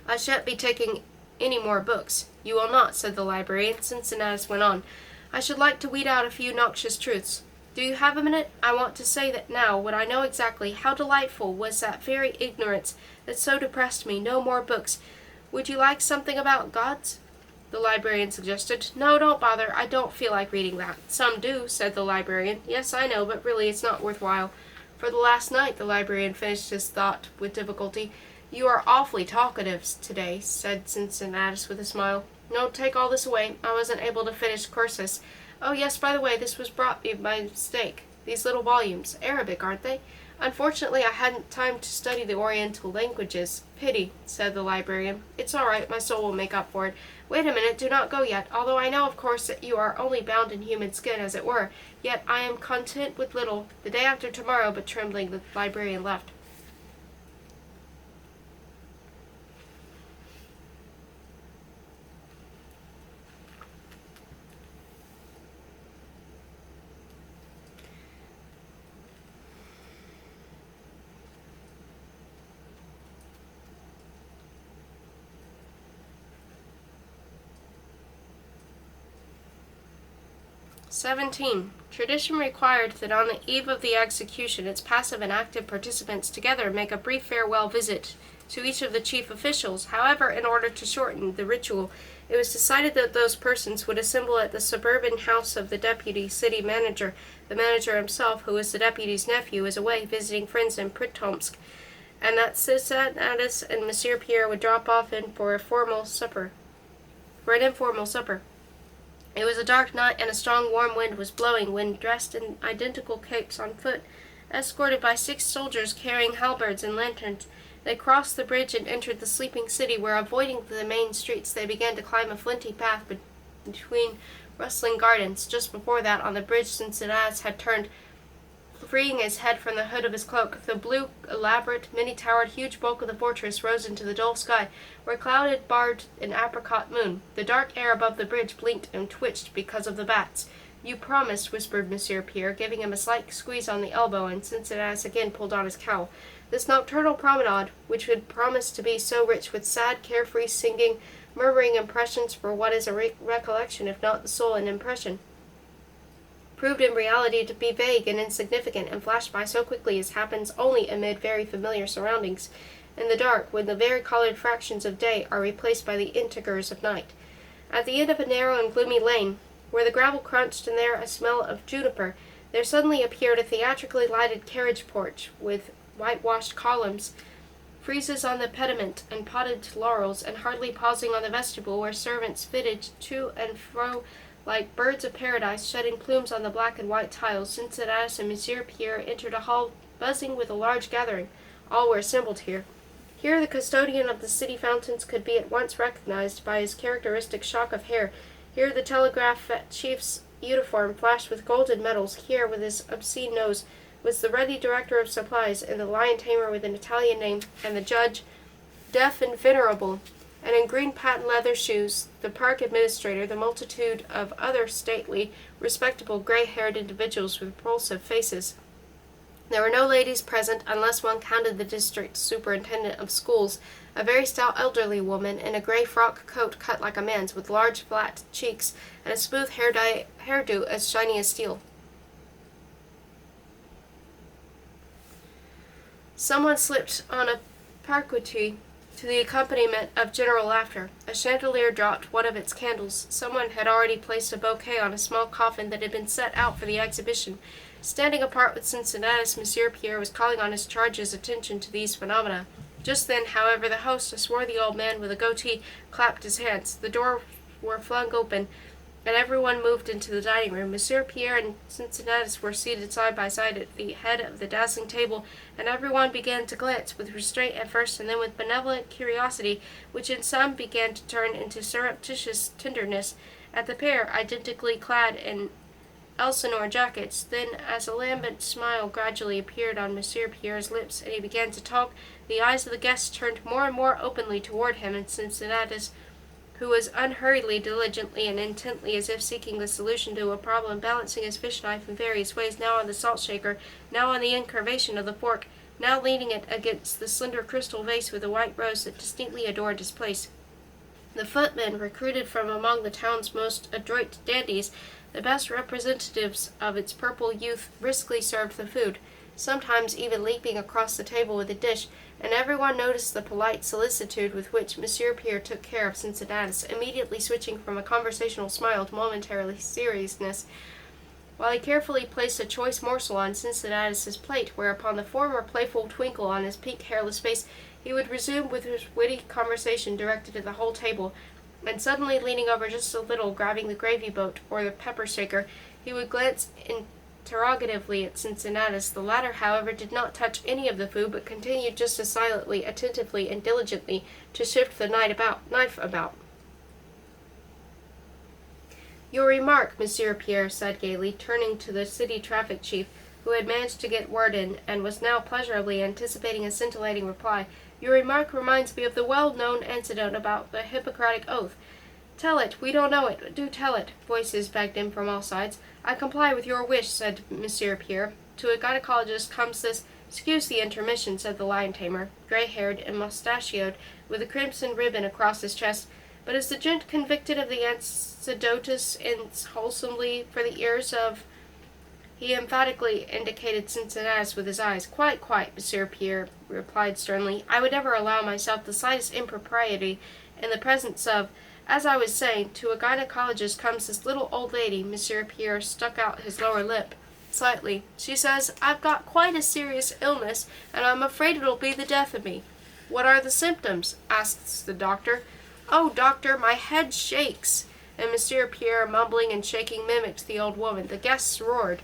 I shan't be taking any more books." "You will not," said the librarian. Cincinnatus went on, "I should like to weed out a few noxious truths. Do you have a minute? I want to say that now, when I know exactly how delightful was that very ignorance that so depressed me, no more books. Would you like something about gods?" The librarian suggested. "No, don't bother. I don't feel like reading that." "Some do," said the librarian. "Yes, I know, but really it's not worthwhile." "For the last night," the librarian finished his thought with difficulty. "You are awfully talkative today," said Cincinnatus with a smile. "No, take all this away. I wasn't able to finish cursus. Oh, yes, by the way, this was brought me by mistake. These little volumes. Arabic, aren't they? Unfortunately, I hadn't time to study the Oriental languages." "Pity," said the librarian. "It's all right. My soul will make up for it. Wait a minute. Do not go yet. Although I know, of course, that you are only bound in human skin, as it were, yet I am content with little. The day after tomorrow," but trembling, the librarian left. "17. Tradition required that on the eve of the execution its passive and active participants together make a brief farewell visit to each of the chief officials. However, in order to shorten the ritual, it was decided that those persons would assemble at the suburban house of the deputy city manager. The manager himself, who was the deputy's nephew, was away visiting friends in Pritomsk, and that Cincinnatus and Monsieur Pierre would drop off in for an informal supper. It was a dark night, and a strong warm wind was blowing when, dressed in identical capes on foot, escorted by 6 soldiers carrying halberds and lanterns, they crossed the bridge and entered the sleeping city, where, avoiding the main streets, they began to climb a flinty path between rustling gardens. Just before that, on the bridge, Cincinnatus had turned, freeing his head from the hood of his cloak. The blue, elaborate, many-towered, huge bulk of the fortress rose into the dull sky, where clouded barred an apricot moon. The dark air above the bridge blinked and twitched because of the bats. "You promised," whispered Monsieur Pierre, giving him a slight squeeze on the elbow, and Cincinnatus again pulled on his cowl. This nocturnal promenade, which had promised to be so rich with sad, carefree singing, murmuring impressions for what is a recollection, if not the soul an impression, proved in reality to be vague and insignificant, and flashed by so quickly as happens only amid very familiar surroundings, in the dark, when the vari-colored fractions of day are replaced by the integers of night. At the end of a narrow and gloomy lane, where the gravel crunched and there a smell of juniper, there suddenly appeared a theatrically lighted carriage porch, with whitewashed columns, friezes on the pediment, and potted laurels, and hardly pausing on the vestibule, where servants flitted to and fro like birds of paradise, shedding plumes on the black and white tiles, Cincinnatus and Monsieur Pierre entered a hall buzzing with a large gathering. All were assembled here. Here the custodian of the city fountains could be at once recognized by his characteristic shock of hair. Here the telegraph chief's uniform flashed with golden medals. Here, with his obscene nose, was the ready director of supplies, and the lion tamer with an Italian name, and the judge, deaf and venerable, and in green patent leather shoes, the park administrator, the multitude of other stately, respectable, gray-haired individuals with repulsive faces. There were no ladies present, unless one counted the district superintendent of schools, a very stout elderly woman in a gray frock coat cut like a man's, with large flat cheeks, and a smooth hairdo as shiny as steel. Someone slipped on a parquetry to the accompaniment of general laughter. A chandelier dropped one of its candles. Someone had already placed a bouquet on a small coffin that had been set out for the exhibition. Standing apart with Cincinnatus, Monsieur Pierre was calling on his charge's attention to these phenomena. Just then, however, the host, a swarthy old man with a goatee, clapped his hands. The doors were flung open, and everyone moved into the dining room. Monsieur Pierre and Cincinnatus were seated side by side at the head of the dazzling table, and everyone began to glance, with restraint at first, and then with benevolent curiosity, which in some began to turn into surreptitious tenderness, at the pair, identically clad in Elsinore jackets. Then, as a lambent smile gradually appeared on Monsieur Pierre's lips, and he began to talk, the eyes of the guests turned more and more openly toward him, and Cincinnatus, who was unhurriedly, diligently, and intently, as if seeking the solution to a problem, balancing his fish-knife in various ways, now on the salt-shaker, now on the incurvation of the fork, now leaning it against the slender crystal vase with a white rose that distinctly adorned his place. The footmen, recruited from among the town's most adroit dandies, the best representatives of its purple youth, briskly served the food, sometimes even leaping across the table with a dish, and everyone noticed the polite solicitude with which Monsieur Pierre took care of Cincinnatus, immediately switching from a conversational smile to momentary seriousness, while he carefully placed a choice morsel on Cincinnatus's plate, whereupon the former playful twinkle on his pink, hairless face, he would resume with his witty conversation directed at the whole table, and suddenly leaning over just a little, grabbing the gravy boat or the pepper shaker, he would glance interrogatively at Cincinnatus. The latter, however, did not touch any of the food, but continued just as silently, attentively, and diligently to shift the knife about. "Your remark, Monsieur Pierre," said gaily, turning to the city traffic chief, who had managed to get word in, and was now pleasurably anticipating a scintillating reply. "Your remark reminds me of the well-known anecdote about the Hippocratic Oath. Tell it, we don't know it, do tell it," voices begged him from all sides. "I comply with your wish," said Monsieur Pierre. To a gynecologist comes this— "Excuse the intermission," said the lion-tamer, grey-haired and mustachioed, with a crimson ribbon across his chest. "But is the gent convicted of the anecdotus wholesomely for the ears of—" He emphatically indicated Cincinnatus with his eyes. Quite, Monsieur Pierre replied sternly. "I would never allow myself the slightest impropriety in the presence of— As I was saying, to a gynecologist comes this little old lady." Monsieur Pierre stuck out his lower lip slightly. "She says, 'I've got quite a serious illness, and I'm afraid it'll be the death of me.' 'What are the symptoms?' asks the doctor. 'Oh, doctor, my head shakes.' And Monsieur Pierre, mumbling and shaking, mimicked the old woman. The guests roared.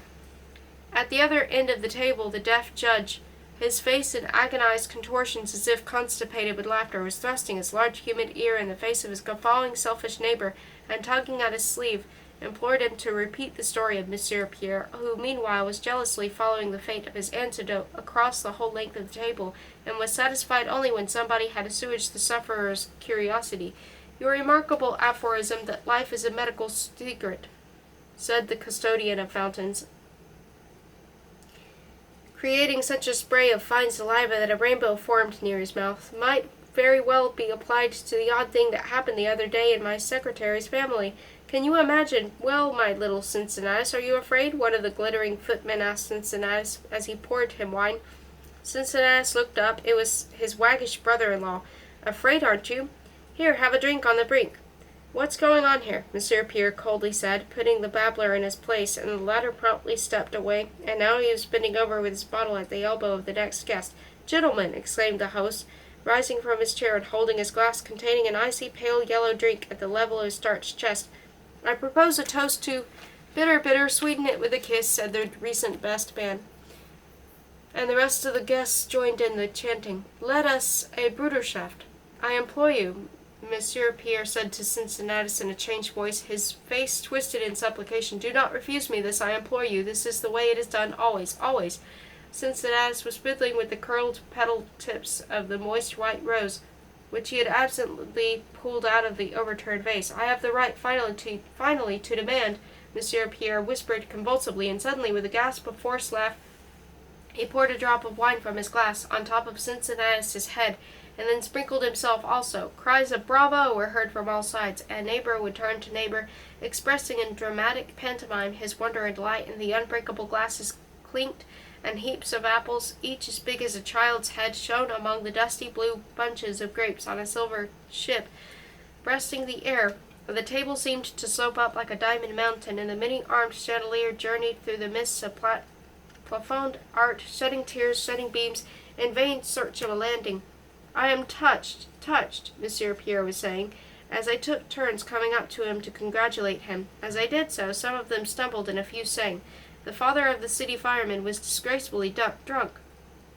At the other end of the table, the deaf judge, his face in agonized contortions as if constipated with laughter, was thrusting his large humid ear in the face of his guffawing selfish neighbor, and tugging at his sleeve, implored him to repeat the story of Monsieur Pierre, who meanwhile was jealously following the fate of his antidote across the whole length of the table, and was satisfied only when somebody had assuaged the sufferer's curiosity. "Your remarkable aphorism that life is a medical secret," said the custodian of fountains, creating such a spray of fine saliva that a rainbow formed near his mouth, "might very well be applied to the odd thing that happened the other day in my secretary's family. Can you imagine— Well, my little Cincinnatus, are you afraid?" one of the glittering footmen asked Cincinnatus as he poured him wine. Cincinnatus looked up. It was his waggish brother-in-law. "Afraid, aren't you? Here, have a drink on the brink." "What's going on here?" Monsieur Pierre coldly said, putting the babbler in his place, and the latter promptly stepped away, and now he was bending over with his bottle at the elbow of the next guest. "Gentlemen," exclaimed the host, rising from his chair and holding his glass containing an icy pale yellow drink at the level of his starched chest, "I propose a toast to— Bitter, bitter, sweeten it with a kiss," said the recent best man. And the rest of the guests joined in the chanting. "Let us a Bruderschaft." "I implore you," Monsieur Pierre said to Cincinnatus in a changed voice, his face twisted in supplication, "do not refuse me this, I implore you. This is the way it is done, always, always." Cincinnatus was fiddling with the curled petal tips of the moist white rose, which he had absently pulled out of the overturned vase. "I have the right finally to demand," Monsieur Pierre whispered convulsively, and suddenly, with a gasp of forced laugh, he poured a drop of wine from his glass on top of Cincinnatus's head, and then sprinkled himself also. Cries of "Bravo!" were heard from all sides, and neighbor would turn to neighbor, expressing in dramatic pantomime his wonder and delight, and the unbreakable glasses clinked, and heaps of apples, each as big as a child's head, shone among the dusty blue bunches of grapes on a silver ship breasting the air. The table seemed to slope up like a diamond mountain, and the many-armed chandelier journeyed through the mists of plafond art, shedding tears, shedding beams, in vain search of a landing. "I am touched, Monsieur Pierre was saying, as they took turns coming up to him to congratulate him. As they did so, some of them stumbled and a few sang. The father of the city fireman was disgracefully drunk.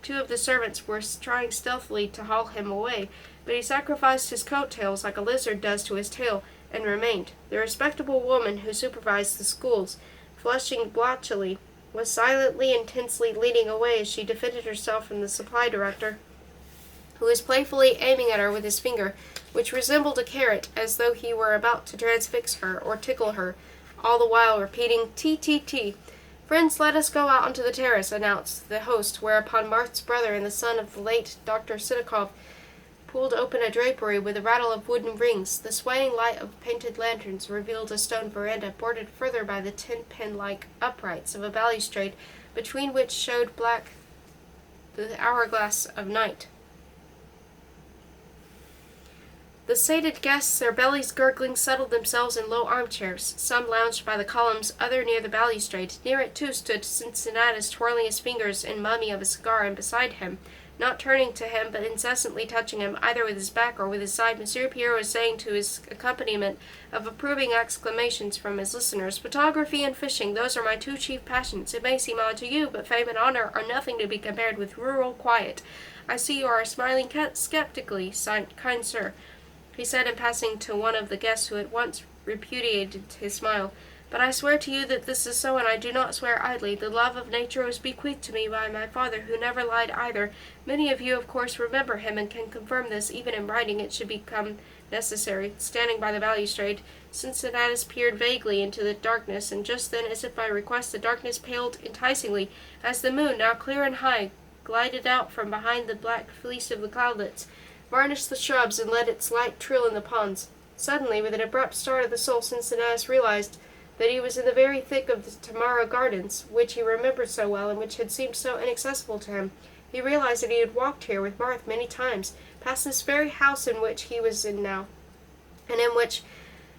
Two of the servants were trying stealthily to haul him away, but he sacrificed his coat-tails like a lizard does to his tail, and remained. The respectable woman who supervised the schools, flushing blotchily, was silently and tensely leading away as she defended herself from the supply director, who was playfully aiming at her with his finger, which resembled a carrot, as though he were about to transfix her or tickle her, all the while repeating, "Tea, tea, tea." "Friends, let us go out onto the terrace," announced the host, whereupon Marth's brother and the son of the late Dr. Sidakov pulled open a drapery with a rattle of wooden rings. The swaying light of painted lanterns revealed a stone veranda bordered further by the tin-pin-like uprights of a balustrade, between which showed black the hourglass of night. The sated guests, their bellies gurgling, settled themselves in low armchairs. Some lounged by the columns, other near the balustrade. Near it, too, stood Cincinnatus, twirling his fingers in mummy of a cigar, and beside him, not turning to him, but incessantly touching him, either with his back or with his side, Monsieur Pierre was saying to his accompaniment of approving exclamations from his listeners, "Photography and fishing, those are my two chief passions. It may seem odd to you, but fame and honor are nothing to be compared with rural quiet. I see you are smiling skeptically, kind sir," he said in passing to one of the guests who at once repudiated his smile. "But I swear to you that this is so, and I do not swear idly. The love of nature was bequeathed to me by my father, who never lied either. Many of you, of course, remember him, and can confirm this, even in writing it should become necessary." Standing by the balustrade, Cincinnatus peered vaguely into the darkness, and just then, as if by request, the darkness paled enticingly, as the moon, now clear and high, glided out from behind the black fleece of the cloudlets, varnished the shrubs, and let its light trill in the ponds. Suddenly, with an abrupt start of the soul, Cincinnatus realized that he was in the very thick of the Tamara Gardens, which he remembered so well and which had seemed so inaccessible to him. He realized that he had walked here with Marthe many times, past this very house in which he was in now, and in which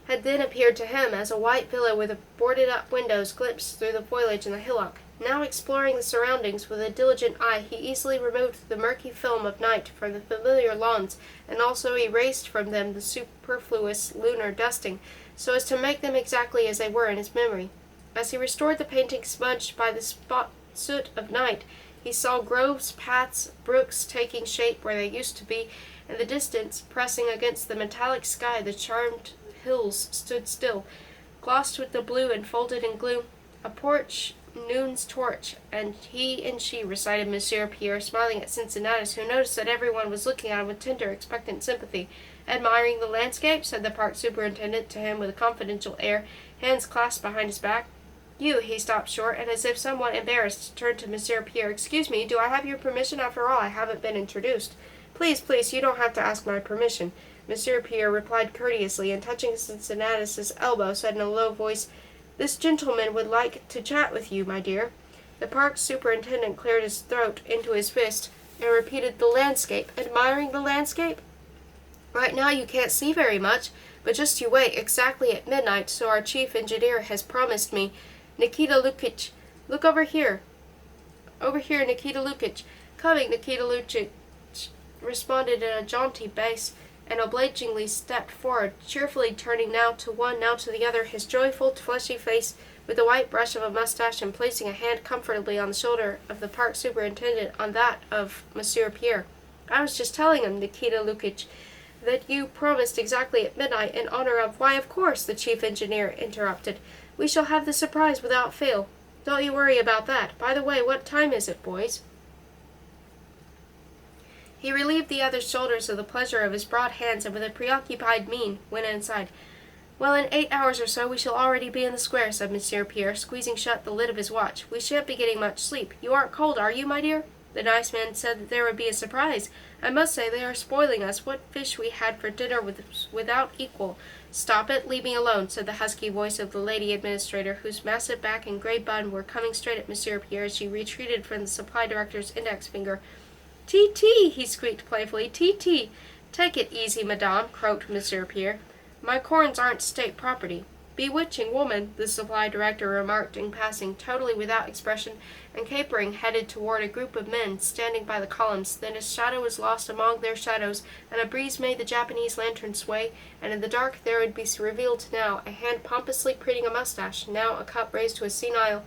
had then appeared to him as a white villa with boarded-up windows glimpsed through the foliage and the hillock. Now exploring the surroundings with a diligent eye, he easily removed the murky film of night from the familiar lawns, and also erased from them the superfluous lunar dusting, so as to make them exactly as they were in his memory. As he restored the painting smudged by the soot of night, he saw groves, paths, brooks taking shape where they used to be. In the distance, pressing against the metallic sky, the charmed hills stood still, glossed with the blue and folded in gloom. A porch, noon's torch, and he and she, recited Monsieur Pierre, smiling at Cincinnatus, who noticed that everyone was looking at him with tender, expectant sympathy. "Admiring the landscape?" said the park superintendent to him with a confidential air, hands clasped behind his back. "You," he stopped short, and as if somewhat embarrassed, turned to Monsieur Pierre. "Excuse me, do I have your permission? After all, I haven't been introduced." "Please, please, you don't have to ask my permission," Monsieur Pierre replied courteously, and touching Cincinnatus's elbow, said in a low voice, "This gentleman would like to chat with you, my dear." The park superintendent cleared his throat into his fist and repeated, "The landscape, admiring the landscape? Right now you can't see very much, but just you wait, exactly at midnight, so our chief engineer has promised me. Nikita Lukich, look over here. Over here, Nikita Lukich." "Coming," Nikita Lukich responded in a jaunty bass, and obligingly stepped forward, cheerfully turning now to one, now to the other, his joyful, fleshy face with the white brush of a mustache, and placing a hand comfortably on the shoulder of the park superintendent on that of Monsieur Pierre. "I was just telling him, Nikita Lukich, that you promised exactly at midnight in honor of—" "Why, of course," the chief engineer interrupted. "We shall have the surprise without fail. Don't you worry about that. By the way, what time is it, boys?" He relieved the other's shoulders of the pleasure of his broad hands, and with a preoccupied mien went inside. "Well, in 8 hours or so we shall already be in the square," said Monsieur Pierre, squeezing shut the lid of his watch. "We shan't be getting much sleep. You aren't cold, are you, my dear?" The nice man said that there would be a surprise. "I must say they are spoiling us. What fish we had for dinner without equal." "Stop it, leave me alone," said the husky voice of the lady administrator, whose massive back and gray bun were coming straight at Monsieur Pierre as she retreated from the supply director's index finger. "Tea, he squeaked playfully. Tea. "Take it easy, madame," croaked Monsieur Pierre. "My corns aren't state property." "Bewitching woman," the supply director remarked in passing, totally without expression, and capering headed toward a group of men standing by the columns. Then his shadow was lost among their shadows, and a breeze made the Japanese lantern sway, and in the dark there would be revealed now a hand pompously preening a mustache, now a cup raised to a senile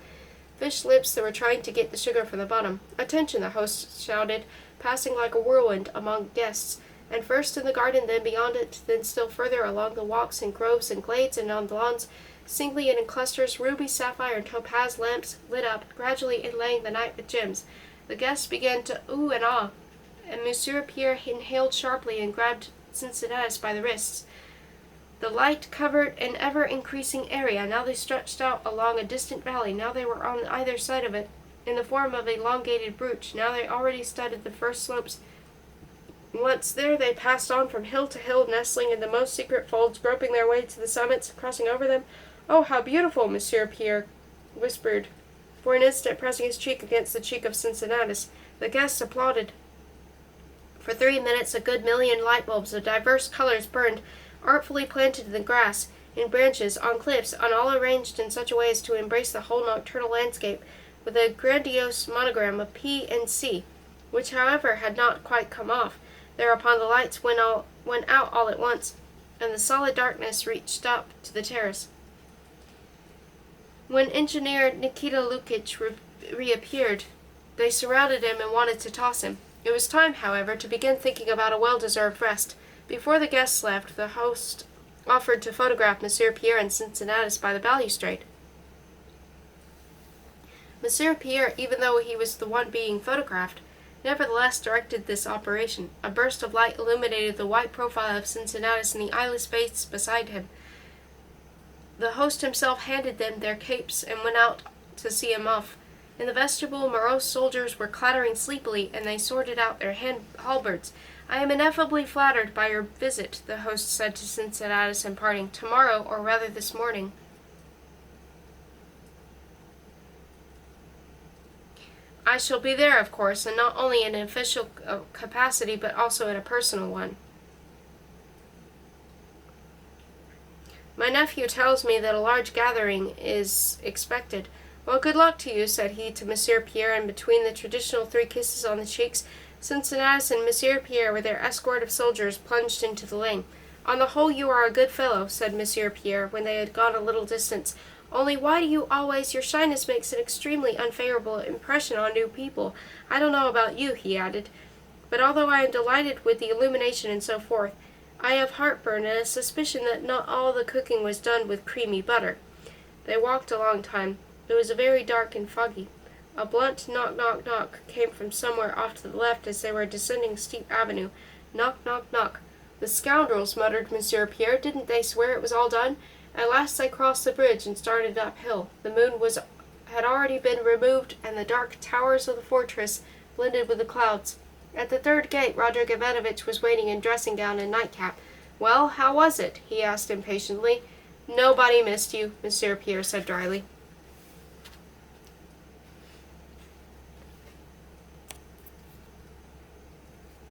fish lips that were trying to get the sugar from the bottom. "Attention," the host shouted, passing like a whirlwind among guests, and first in the garden, then beyond it, then still further along the walks and groves and glades and on the lawns, singly and in clusters, ruby, sapphire, and topaz lamps lit up, gradually inlaying the night with gems. The guests began to ooh and ah, and Monsieur Pierre inhaled sharply and grabbed Cincinnatus by the wrists. The light covered an ever-increasing area. Now they stretched out along a distant valley. Now they were on either side of it, in the form of a elongated brooch. Now they already studded the first slopes. Once there, they passed on from hill to hill, nestling in the most secret folds, groping their way to the summits, crossing over them. "Oh, how beautiful!" Monsieur Pierre whispered, for an instant pressing his cheek against the cheek of Cincinnatus. The guests applauded. For 3 minutes a good million light bulbs of diverse colors burned, artfully planted in the grass, in branches, on cliffs, and all arranged in such a way as to embrace the whole nocturnal landscape, with a grandiose monogram of P and C, which, however, had not quite come off. Thereupon the lights went out all at once, and the solid darkness reached up to the terrace. When engineer Nikita Lukich reappeared, they surrounded him and wanted to toss him. It was time, however, to begin thinking about a well-deserved rest. Before the guests left, the host offered to photograph Monsieur Pierre and Cincinnatus by the balustrade. Monsieur Pierre, even though he was the one being photographed, nevertheless directed this operation. A burst of light illuminated the white profile of Cincinnatus and the eyeless face beside him. The host himself handed them their capes and went out to see him off. In the vestibule, morose soldiers were clattering sleepily, and they sorted out their halberds. "I am ineffably flattered by your visit," the host said to Cincinnatus in parting. "Tomorrow, or rather this morning, I shall be there, of course, and not only in an official capacity, but also in a personal one. My nephew tells me that a large gathering is expected." "Well, good luck to you," said he to Monsieur Pierre, and between the traditional 3 kisses on the cheeks, Cincinnatus and Monsieur Pierre, with their escort of soldiers, plunged into the lane. "On the whole, you are a good fellow," said Monsieur Pierre, when they had gone a little distance. "Only why do you always— your shyness makes an extremely unfavorable impression on new people. I don't know about you," he added, "but although I am delighted with the illumination and so forth, I have heartburn and a suspicion that not all the cooking was done with creamy butter." They walked a long time. It was very dark and foggy. A blunt knock, knock, knock came from somewhere off to the left as they were descending a steep avenue. Knock, knock, knock. "The scoundrels," muttered Monsieur Pierre. "Didn't they swear it was all done?" At last they crossed the bridge and started uphill. The moon had already been removed, and the dark towers of the fortress blended with the clouds. At the 3rd gate, Roderick Ivanovich was waiting in dressing gown and nightcap. "Well, how was it?" he asked impatiently. "Nobody missed you," Monsieur Pierre said dryly.